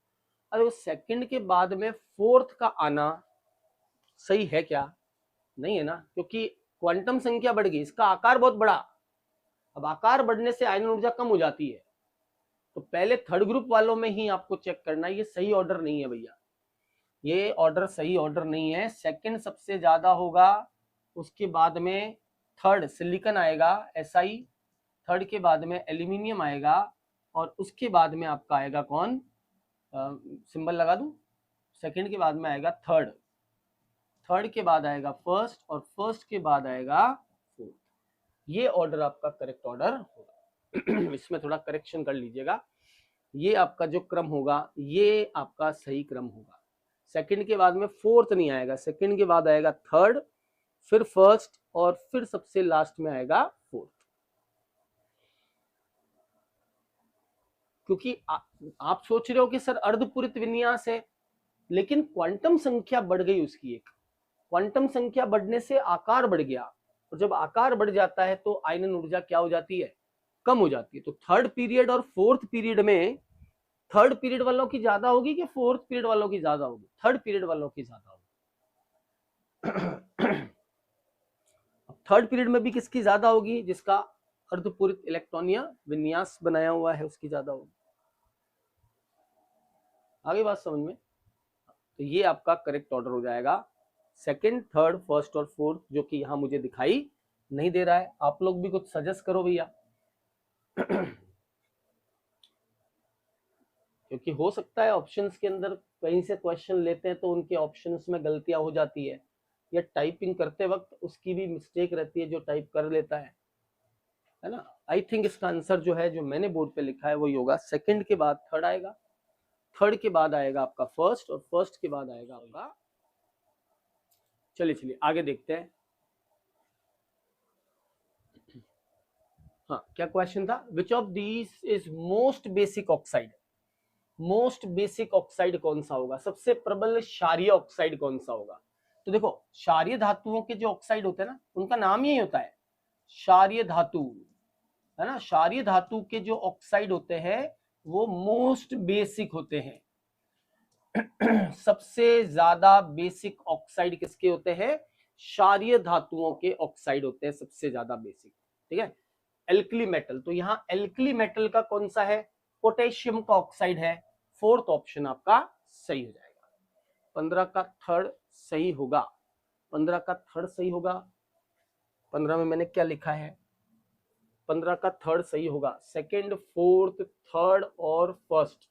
अरे सेकंड के बाद में फोर्थ का आना सही है क्या? नहीं है ना, क्योंकि क्वांटम संख्या बढ़ गई, इसका आकार बहुत बड़ा। अब आकार बढ़ने से आयनन ऊर्जा कम हो जाती है, तो पहले थर्ड ग्रुप वालों में ही आपको चेक करना है। ये सही ऑर्डर नहीं है भैया, ये ऑर्डर सही ऑर्डर नहीं है। सेकंड सबसे ज्यादा होगा, उसके बाद में थर्ड सिलिकॉन आएगा SI, थर्ड के बाद में एल्यूमिनियम आएगा, और उसके बाद में आपका आएगा कौन? सिंबल लगा दूं, सेकंड के बाद में आएगा थर्ड, थर्ड के बाद आएगा फर्स्ट, और फर्स्ट के बाद आएगा फोर्थ। ये ऑर्डर आपका करेक्ट ऑर्डर होगा। इसमें थोड़ा करेक्शन कर लीजिएगा, ये आपका जो क्रम होगा ये आपका सही क्रम होगा। सेकंड के बाद में फोर्थ नहीं आएगा, सेकंड के बाद आएगा थर्ड, फिर फर्स्ट, और फिर सबसे लास्ट में आएगा फोर्थ। क्योंकि आप सोच रहे हो कि सर अर्धपूरित विन्यास है, लेकिन क्वांटम संख्या बढ़ गई उसकी एक। क्वांटम संख्या बढ़ने से आकार बढ़ गया, और जब आकार बढ़ जाता है तो आयनन ऊर्जा क्या हो जाती है? कम हो जाती है। तो थर्ड पीरियड और फोर्थ पीरियड में थर्ड पीरियड वालों की ज्यादा होगी कि फोर्थ पीरियड वालों की ज्यादा होगी? थर्ड पीरियड वालों की ज्यादा होगी। थर्ड पीरियड में भी किसकी ज्यादा होगी? जिसका अर्धपूरित इलेक्ट्रॉनिया विन्यास बनाया हुआ है उसकी ज्यादा होगी। आगे बात समझ में? तो ये आपका करेक्ट ऑर्डर हो जाएगा, सेकंड, थर्ड, फर्स्ट और फोर्थ, जो कि यहां मुझे दिखाई नहीं दे रहा है। आप लोग भी कुछ सजेस्ट करो भैया। क्योंकि हो सकता है ऑप्शंस के अंदर कहीं से क्वेश्चन लेते हैं तो उनके ऑप्शंस में गलतियां हो जाती है, या टाइपिंग करते वक्त उसकी भी मिस्टेक रहती है जो टाइप कर लेता है ना। आई थिंक इसका आंसर जो है, जो मैंने बोर्ड पे लिखा है, वही होगा। सेकंड के बाद थर्ड आएगा, थर्ड के बाद आएगा आपका फर्स्ट, और फर्स्ट के बाद आएगा आपका, चलिए चलिए आगे देखते हैं। हाँ, क्या क्वेश्चन था? Which of these is most basic oxide? Most basic oxide कौन सा होगा? सबसे प्रबल क्षारीय ऑक्साइड कौन सा होगा? तो देखो, क्षारीय धातुओं के जो ऑक्साइड होते हैं ना, उनका नाम यही होता है क्षारीय धातु, है ना। क्षारीय धातु के जो ऑक्साइड होते हैं वो मोस्ट बेसिक होते हैं। सबसे ज्यादा बेसिक ऑक्साइड किसके होते हैं? क्षारीय धातुओं के ऑक्साइड होते हैं सबसे ज्यादा बेसिक, ठीक है। एल्कली मेटल, तो यहाँ एल्कली मेटल का कौन सा है? पोटेशियम का ऑक्साइड है। फोर्थ ऑप्शन आपका सही हो जाएगा। 15 का थर्ड सही होगा, 15 का थर्ड सही होगा। 15 में मैंने क्या लिखा है? 15 का थर्ड सही होगा। सेकंड, फोर्थ, थर्ड और फर्स्ट।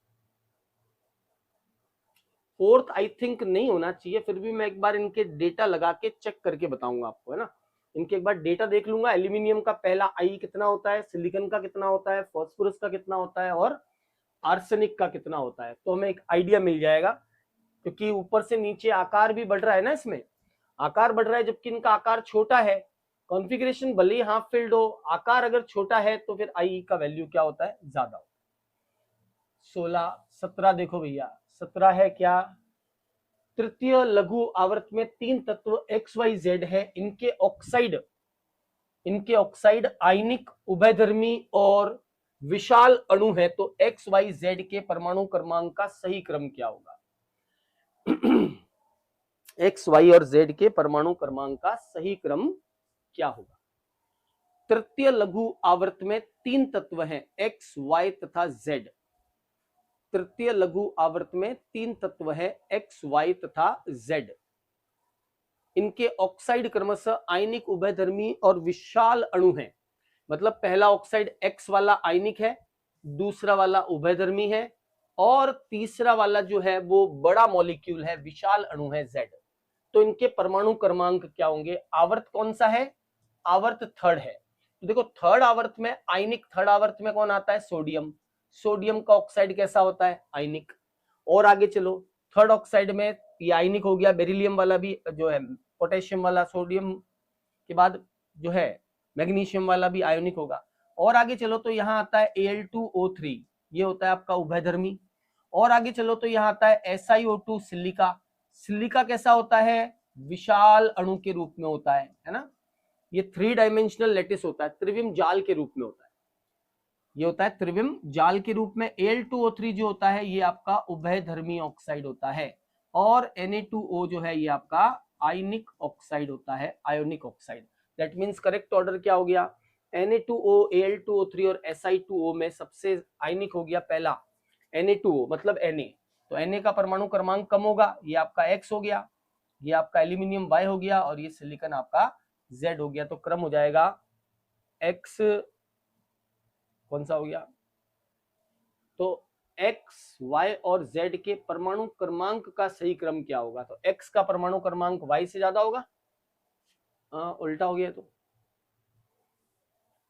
फोर्थ आई थिंक नहीं होना चाहिए, फिर भी मैं एक बार इनके डेटा लगा के चेक करके बताऊंगा आपको, है ना। इनके एक बार डेटा देख लूंगा। एल्यूमिनियम का पहला आई कितना होता है, सिलिकॉन का कितना होता है, फास्फोरस का कितना होता है, और आर्सेनिक का कितना होता है, तो हमें एक आइडिया मिल जाएगा। क्योंकि ऊपर से नीचे आकार भी बढ़ रहा है ना, इसमें आकार बढ़ रहा है, जबकि इनका आकार छोटा है। कॉन्फ़िगरेशन भले ही हाफ फिल्ड हो, आकार अगर छोटा है तो फिर आई का वैल्यू क्या होता है? ज्यादा होता है। 16, 17 देखो भैया, 17 है क्या? तृतीय लघु आवर्त में 3 तत्व XYZ है। इनके ऑक्साइड आयनिक, उभयधर्मी और विशाल अणु है। तो XYZ के परमाणु क्रमांक का सही क्रम क्या होगा? X, Y और Z के परमाणु क्रमांक का सही क्रम क्या होगा? तृतीय लघु आवर्त में 3 तत्व हैं, X, Y तथा Z। तृतीय लघु आवर्त में 3 तत्व है X, Y तथा Z। इनके ऑक्साइड क्रमशः आयनिक, उभयधर्मी और विशाल अणु हैं। मतलब पहला ऑक्साइड X वाला आयनिक है, दूसरा वाला उभयधर्मी है, और तीसरा वाला जो है वो बड़ा मॉलिक्यूल है, विशाल अणु है Z। तो इनके परमाणु क्रमांक क्या होंगे? आवर्त कौन सा है? आवर्त थर्ड है। तो देखो थर्ड आवर्त में आयनिक, थर्ड आवर्त में कौन आता है? सोडियम। सोडियम का ऑक्साइड कैसा होता है? आयनिक। और आगे चलो, थर्ड ऑक्साइड में ये आयनिक हो गया, बेरिलियम वाला भी जो है पोटेशियम वाला, सोडियम के बाद जो है मैग्नीशियम वाला भी आयोनिक होगा। और आगे चलो तो यहाँ आता है Al2O3, ये होता है आपका उभयधर्मी। और आगे चलो तो यहाँ आता है SiO2 सिलिका। सिलिका कैसा होता है? विशाल अणु के रूप में होता है ना। ये 3 डायमेंशनल लैटिस होता है, त्रिविम जाल के रूप में होता है। ये होता है त्रिविम जाल के रूप में। Al2O3 जो होता है ये आपका उभयधर्मी ऑक्साइड होता है, और Na2O जो है ये आपका आयनिक ऑक्साइड होता है, ionic oxide. That means correct order क्या हो गया? Na2O, Al2O3 और Si2O में सबसे आयनिक हो गया पहला Na2O, मतलब Na। तो Na का परमाणु क्रमांक कम होगा, ये आपका X हो गया, ये आपका एल्यूमिनियम Y हो गया, और ये सिलिकॉन आपका Z हो गया। तो क्रम हो जाएगा X, कौन सा हो गया? तो X, Y और Z के परमाणु क्रमांक का सही क्रम क्या होगा? तो X का परमाणु क्रमांक Y से ज्यादा होगा। उल्टा हो गया। तो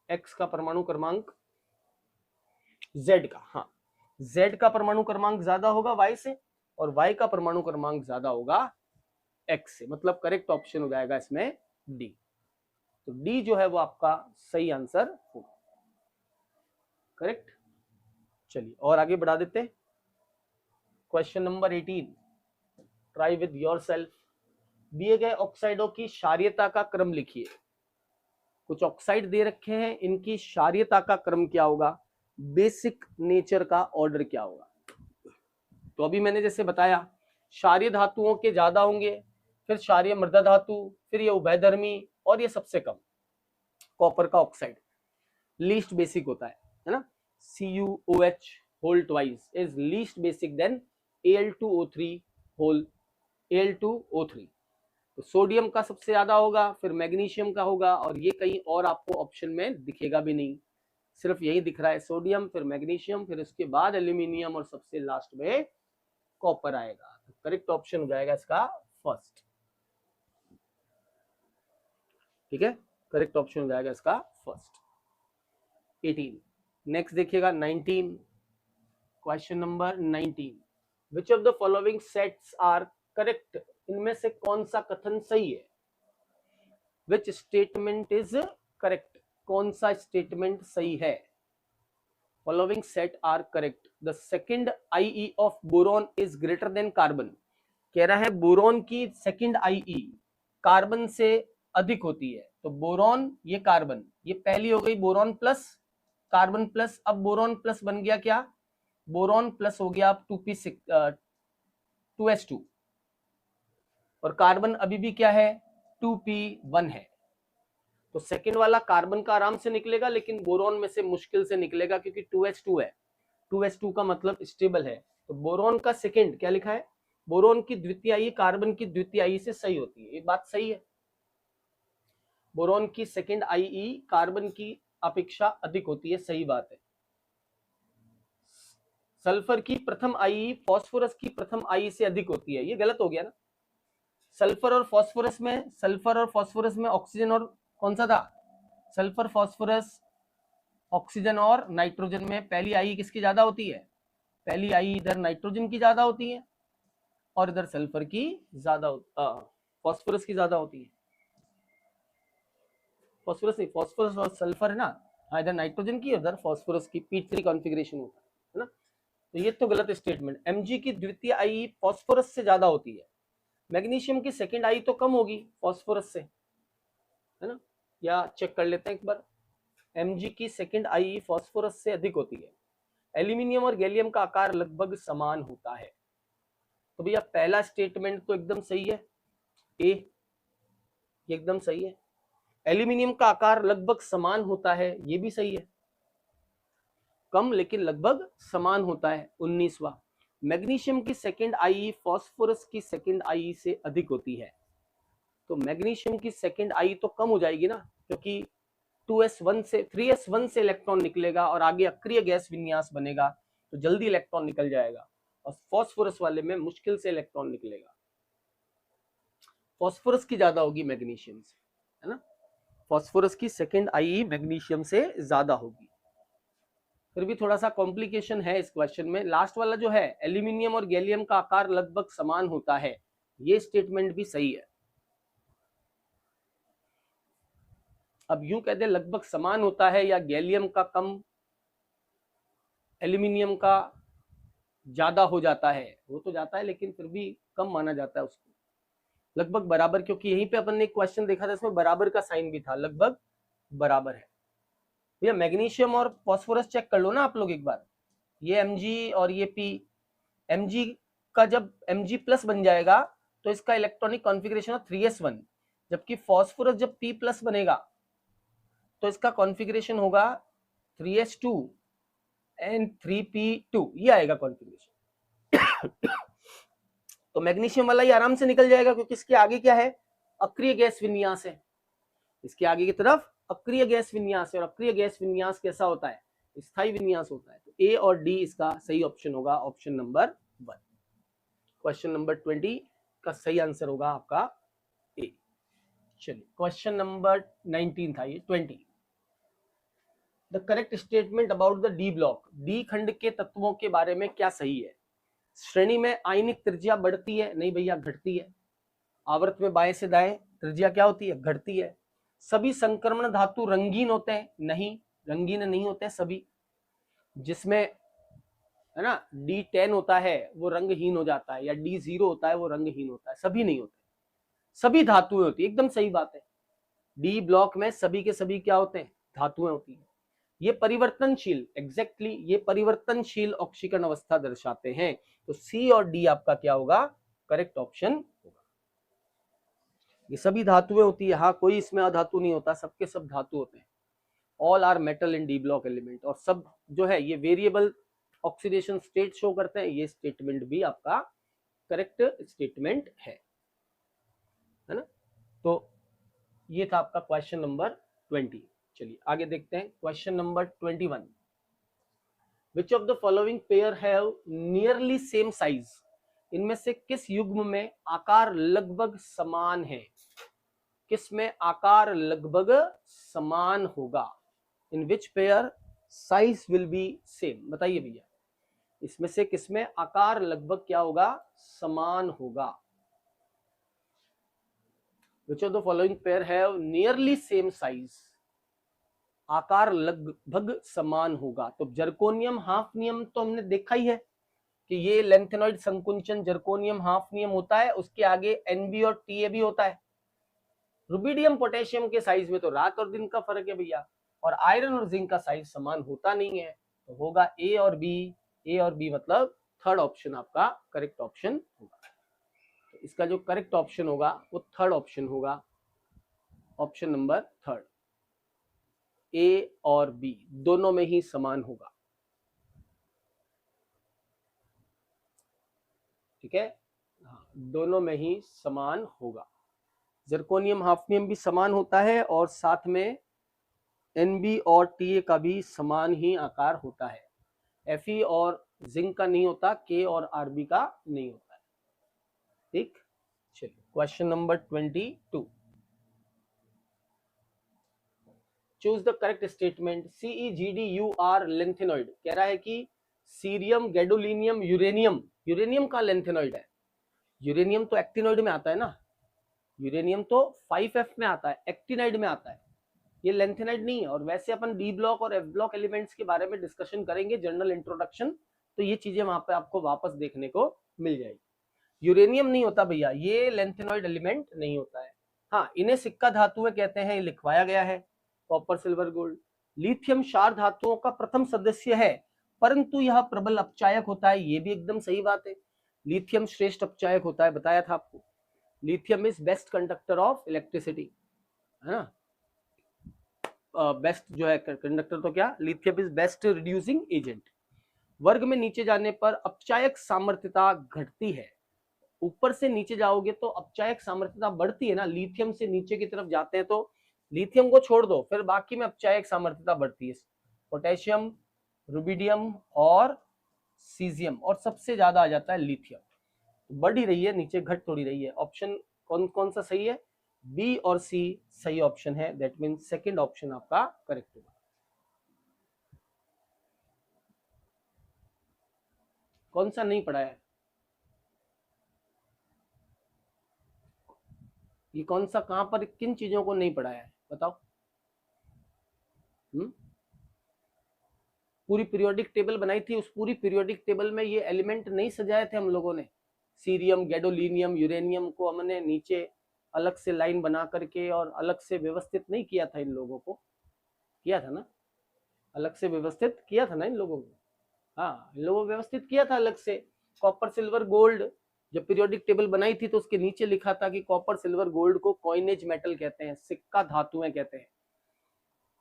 X का परमाणु क्रमांक Z का, हाँ, Z का परमाणु क्रमांक ज्यादा होगा Y से, और Y का परमाणु क्रमांक ज्यादा होगा X से। मतलब करेक्ट ऑप्शन हो जाएगा इसमें D। तो D जो है वो आपका सही आंसर होगा। करेक्ट। चलिए और आगे बढ़ा देते हैं। Question number 18, try with yourself. दिए गए ऑक्साइडों की क्षारीयता का क्रम लिखिए। कुछ ऑक्साइड दे रखे हैं, इनकी क्षारीयता का क्रम क्या होगा? बेसिक नेचर का ऑर्डर क्या होगा? तो अभी मैंने जैसे बताया, क्षारीय धातुओं के ज्यादा होंगे, फिर क्षारीय मृदा धातु, फिर ये उभयधर्मी, और ये सबसे कम कॉपर का ऑक्साइड लीस्ट बेसिक होता है ना। CuOH whole twice is least basic than Al2O3 whole Al2O3। तो सोडियम का सबसे ज्यादा होगा, फिर मैग्नीशियम का होगा, और ये कहीं और आपको ऑप्शन में दिखेगा भी नहीं, सिर्फ यही दिख रहा है, सोडियम, फिर मैग्नीशियम, फिर उसके बाद एल्यूमिनियम, और सबसे लास्ट में कॉपर आएगा। तो करेक्ट ऑप्शन हो जाएगा इसका फर्स्ट। ठीक है, करेक्ट ऑप्शन हो जाएगा इसका फर्स्ट। 18। नेक्स्ट देखिएगा 19, question number 19, which of the following sets are correct? इनमें से कौन सा कथन सही है? Which statement is correct? कौन सा स्टेटमेंट सही है? Following set are correct. The second IE of boron is greater than carbon. कह रहा है बोरॉन की सेकंड IE कार्बन से अधिक होती है। तो बोरॉन, ये कार्बन, ये पहली हो गई बोरॉन प्लस कार्बन प्लस। अब बोरॉन प्लस बन गया क्या? बोरॉन प्लस हो गया अब 2s2, और कार्बन अभी भी क्या है? 2p1 है। तो सेकंड वाला कार्बन का आराम से निकलेगा, लेकिन बोरॉन में से मुश्किल से निकलेगा, क्योंकि 2s2 है। 2s2 का मतलब स्टेबल है। तो बोरॉन का सेकंड क्या लिखा है? बोरॉन की द्वितीय कार्बन की द्वितीय से सही होती है, ये बात सही है। बोरॉन की सेकंड IE कार्बन की अपेक्षा अधिक होती है, सही बात है। सल्फर की प्रथम IE फास्फोरस की प्रथम IE से अधिक होती है, ये गलत हो गया ना। सल्फर और फास्फोरस में ऑक्सीजन और कौन सा था? सल्फर, फास्फोरस, ऑक्सीजन और नाइट्रोजन में पहली IE किसकी ज्यादा होती है? पहली IE इधर नाइट्रोजन की ज्यादा होती है, और इधर सल्फर की ज्यादा, फास्फोरस की ज्यादा होती है। फास्फोरस नहीं, फास्फोरस और सल्फर है ना, हाँ, इधर नाइट्रोजन की, उधर फास्फोरस की, P3 कॉन्फ़िगरेशन होता है ना। तो ये तो गलत स्टेटमेंट। Mg की द्वितीय IE फास्फोरस से ज्यादा होती है। मैग्नीशियम की सेकंड IE तो कम होगी फास्फोरस से, है ना, या चेक कर लेते हैं एक बार। Mg की सेकंड IE फास्फोरस से अधिक होती है। एल्यूमिनियम और गैलियम का आकार लगभग समान होता है। तो भैया पहला स्टेटमेंट तो एकदम सही है, ए, ये एकदम सही है। एल्यूमिनियम का आकार लगभग समान होता है, ये भी सही है। कम लेकिन लगभग समान होता है। 19वां, मैग्नीशियम की सेकंड IE फास्फोरस की सेकंड IE से अधिक होती है। तो मैग्नीशियम की सेकंड IE तो कम हो जाएगी ना, क्योंकि 2s1 से 3s1 से इलेक्ट्रॉन निकलेगा और आगे अक्रिय गैस विन्यास बनेगा, तो जल्दी इलेक्ट्रॉन निकल जाएगा, और फास्फोरस वाले में मुश्किल से इलेक्ट्रॉन निकलेगा। फास्फोरस की ज्यादा होगी मैग्नीशियम से, है ना। फास्फोरस की सेकंड IE मैग्नीशियम से ज्यादा होगी। फिर भी थोड़ा सा कॉम्प्लिकेशन है इस क्वेश्चन में। लास्ट वाला जो है, एल्यूमिनियम और गैलियम का आकार लगभग समान होता है, ये स्टेटमेंट भी सही है। अब यूं कह दे लगभग समान होता है, या गैलियम का कम एल्यूमिनियम का ज्यादा हो जाता है, वो तो जाता है लेकिन फिर भी कम माना जाता है उसको। लगभग बराबर, क्योंकि यहीं पे अपन ने एक क्वेश्चन देखा था, इसमें बराबर का साइन भी था, लगभग बराबर है। भैया मैग्नीशियम और फास्फोरस चेक कर लो ना आप लोग एक बार, ये Mg और ये P। Mg का जब Mg प्लस बन जाएगा तो इसका इलेक्ट्रॉनिक कॉन्फ़िगरेशन है 3s1, जबकि फास्फोरस जब P प्लस बनेगा तो इसका कॉन्फ़िगरेशन होगा 3s2 एंड 3p2, ये आएगा कॉन्फ़िगरेशन। तो मैग्नीशियम वाला ये आराम से निकल जाएगा, क्योंकि इसके आगे क्या है, अक्रिय गैस विन्यास है, इसके आगे की तरफ अक्रिय गैस विन्यास है, और अक्रिय गैस विन्यास कैसा होता है, स्थायी विन्यास होता है। तो ए और डी इसका सही ऑप्शन होगा, ऑप्शन नंबर 1। क्वेश्चन नंबर 20 का सही आंसर होगा आपका ए। चलिए क्वेश्चन नंबर 19 था ये, 20। The correct statement about the D block, D खंड के तत्वों के बारे में क्या सही है। श्रेणी में आयनिक त्रिज्या बढ़ती है, नहीं भैया घटती है। आवर्त में बाएं से दाएं त्रिज्या क्या होती है, घटती है। सभी संक्रमण धातु रंगीन होते हैं, नहीं, रंगीन नहीं होते हैं सभी। जिसमें है ना D10 होता है वो रंगहीन हो जाता है, या D0 होता है वो रंगहीन होता है, सभी नहीं होते। सभी धातुएं होती है, एकदम सही बात है। डी ब्लॉक में सभी के सभी क्या होते हैं, धातुएं होती है। ये परिवर्तनशील, एग्जैक्टली ये परिवर्तनशील ऑक्सीकरण अवस्था दर्शाते हैं। तो सी और डी आपका क्या होगा, करेक्ट ऑप्शन होगा। ये सभी धातुएं होती है, हाँ कोई इसमें अधातु नहीं होता, सबके सब धातु होते हैं। All are metal in D block element, और सब जो है ये वेरिएबल ऑक्सीडेशन स्टेट शो करते हैं। ये स्टेटमेंट भी आपका करेक्ट स्टेटमेंट है ना। तो ये था आपका क्वेश्चन नंबर 20। चलिए आगे देखते हैं question number 21। Which of the following pair have nearly same size, इनमें से किस युग्म में आकार लगभग समान है, किस में आकार लगभग समान होगा। In which pair size will be same, बताइए भैया इसमें से किस में आकार लगभग क्या होगा, समान होगा। विच of the following pair have nearly same size, आकार लगभग समान होगा। तो जर्कोनियम हाफनियम तो हमने देखा ही है कि ये लेंथेनॉइड संकुंचन जर्कोनियम हाफनियम होता है, उसके आगे Nb और Ta भी होता है। रुबिडियम पोटेशियम के साइज में तो रात और दिन का फर्क है भैया, और आयरन और जिंक का साइज समान होता नहीं है। तो होगा ए और बी, ए और बी मतलब थर्ड ऑप्शन आपका करेक्ट ऑप्शन होगा। तो इसका जो करेक्ट ऑप्शन होगा वो थर्ड ऑप्शन होगा, ऑप्शन नंबर थर्ड, ए और बी दोनों में ही समान होगा। ठीक है, हाँ दोनों में ही समान होगा। जर्कोनियम हाफनियम भी समान होता है, और साथ में Nb और Ta का भी समान ही आकार होता है। Fe और जिंक का नहीं होता, K और Rb का नहीं होता है। ठीक, चलिए question number 22। Choose the correct statement. CeGdUr lanthanoid, कह रहा है कि सीरियम, गैडोलिनियम, यूरेनियम, यूरेनियम का लेंथेनॉइड है। यूरेनियम तो एक्टिनॉइड में आता है ना, यूरेनियम तो 5F में आता है, एक्टिनाइड में आता है, ये लेंथेनाइड नहीं है। और वैसे अपन डी ब्लॉक और एफ ब्लॉक एलिमेंट्स के बारे में डिस्कशन करेंगे जनरल इंट्रोडक्शन, तो ये चीजें वहां पे आपको वापस देखने को मिल जाएगी। यूरेनियम नहीं होता भैया, ये लेंथेनॉइड एलिमेंट नहीं होता है। हाँ इन्हें सिक्का धातुएं कहते हैं, ये लिखवाया गया है, कॉपर सिल्वर गोल्ड। लिथियम क्षार धातुओं का प्रथम सदस्य है, परंतु यह प्रबल अपचायक होता है, ये भी एकदम सही बात है। लिथियम श्रेष्ठ अपचायक होता है, बताया था आपको। Lithium is best conductor of electricity, है ना। बेस्ट जो है कंडक्टर, तो क्या lithium is best reducing agent. वर्ग में नीचे जाने पर अपचायक सामर्थ्यता घटती है। ऊपर से नीचे जाओगे तो अपचायक सामर्थ्यता बढ़ती है ना, लिथियम से नीचे की तरफ जाते हैं तो लिथियम को छोड़ दो, फिर बाकी में अपचायक सामर्थ्यता बढ़ती है। पोटेशियम, रुबिडियम और सीजियम, और सबसे ज्यादा आ जाता है लिथियम। बढ़ ही रही है, नीचे घट थोड़ी रही है। ऑप्शन कौन कौन सा सही है? बी और सी सही ऑप्शन है, दैट मीन सेकंड ऑप्शन आपका करेक्ट होगा। कौन सा नहीं पढ़ा है? ये कौन सा, कहां पर किन चीजों को नहीं पढ़ा है बताओ। पूरी पीरियोडिक टेबल बनाई थी, उस पूरी पीरियोडिक टेबल में ये एलिमेंट नहीं सजाए थे हम लोगों ने। सीरियम, गैडोलीनियम, यूरेनियम को हमने नीचे अलग से लाइन बना करके और अलग से व्यवस्थित नहीं किया था इन लोगों को, किया था ना, अलग से व्यवस्थित किया था ना इन लोगों को। हाँ, इन लोगों को व्यवस्थित किया था अलग से। कॉपर, सिल्वर, गोल्ड, जब पीरियोडिक टेबल बनाई थी तो उसके नीचे लिखा था कि कॉपर, सिल्वर, गोल्ड को कॉइनेज मेटल कहते हैं, सिक्का धातुएं कहते हैं,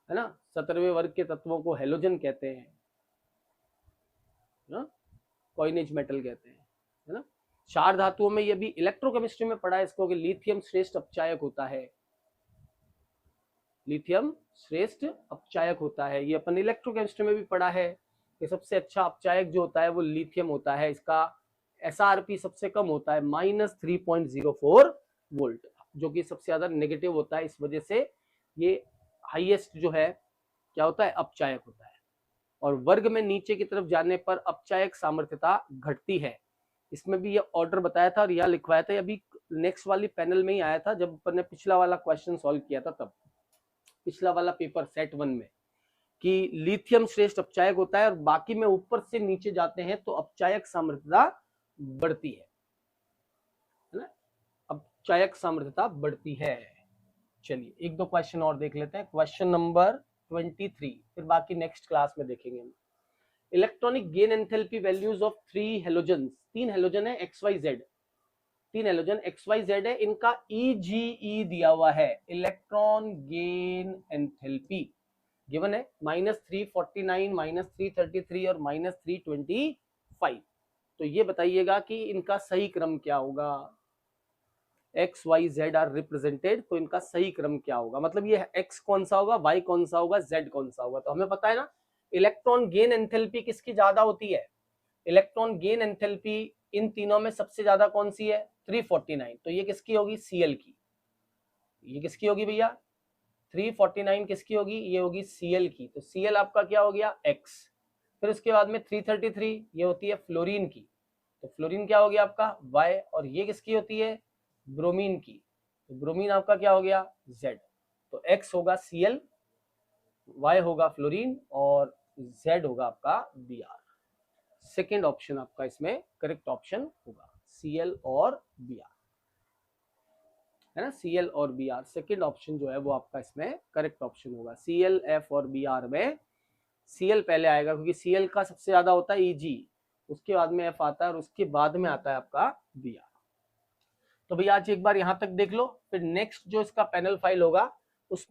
है ना। 17वें वर्ग के तत्वों को हेलोजन कहते हैं, कॉइनेज मेटल कहते हैं, है ना। चार धातुओं में ये भी इलेक्ट्रोकेमिस्ट्री में पढ़ा है इसको कि लिथियम श्रेष्ठ अपचायक होता है, लिथियम श्रेष्ठ अपचायक होता है। ये अपन इलेक्ट्रोकेमिस्ट्री में भी पढ़ा है कि सबसे अच्छा अपचायक जो होता है वो लिथियम होता है। इसका SRP सबसे कम होता है -3.04 वोल्ट, जो कि सबसे ज्यादा नेगेटिव होता है। इस वजह से ये हाईएस्ट जो है क्या होता है, अपचायक होता है। और वर्ग में नीचे की तरफ जाने पर अपचायक सामर्थ्यता घटती है। इसमें भी ये ऑर्डर बताया था और यह लिखवाया था, अभी नेक्स्ट वाली पैनल में ही आया था जब अपन ने पिछला वाला क्वेश्चन सॉल्व किया था, तब पिछला वाला पेपर सेट 1 में, कि लिथियम श्रेष्ठ अपचायक होता है और बाकी में ऊपर से नीचे जाते हैं तो अपचायक सामर्थ्यता बढ़ती है ना, अपचायक सामर्थ्यता बढ़ती है। चलिए एक दो क्वेश्चन और देख लेते हैं। क्वेश्चन नंबर 23, फिर बाकी नेक्स्ट क्लास में देखेंगे हम। Electronic gain enthalpy values of 3 halogen, 3 halogen है XYZ, 3 हेलोजन XYZ है, इनका EGE दिया हुआ है, इलेक्ट्रॉन गेन एंथैल्पी गिवन है -349, -333 और -325। तो ये बताइएगा कि इनका सही क्रम क्या होगा। XYZ आर रिप्रेजेंटेड, तो इनका सही क्रम क्या होगा, मतलब ये X कौन सा होगा, Y कौन सा होगा, Z कौन सा होगा। तो हमें पता है ना इलेक्ट्रॉन गेन एंथैल्पी किसकी ज्यादा होती है, इलेक्ट्रॉन गेन एंथैल्पी इन तीनों में सबसे ज्यादा कौन सी है, 349। तो ये किसकी होगी, Cl की। ये किसकी होगी भैया, 349 किसकी होगी, ये होगी Cl की। तो Cl आपका क्या हो गया, X। फिर उसके बाद में 333 ये होती है फ्लोरीन की, तो फ्लोरीन क्या हो गया आपका Y। और ये किसकी होती है, ब्रोमीन की, तो ब्रोमीन आपका क्या हो गया, Z। तो X होगा Cl, Y होगा फ्लोरीन और Z होगा आपका Br। सेकेंड ऑप्शन आपका इसमें करेक्ट ऑप्शन होगा, Cl और Br, है ना। Cl और Br सेकेंड ऑप्शन जो है वो आपका इसमें करेक्ट ऑप्शन होगा। Cl, F और Br में Cl पहले आएगा क्योंकि Cl का सबसे ज्यादा होता है Eg, उसके बाद में F आता है और उसके बाद में आता है आपका Br। तो भैया आज एक बार यहां तक देख लो, फिर नेक्स्ट जो इसका पैनल फाइल होगा उस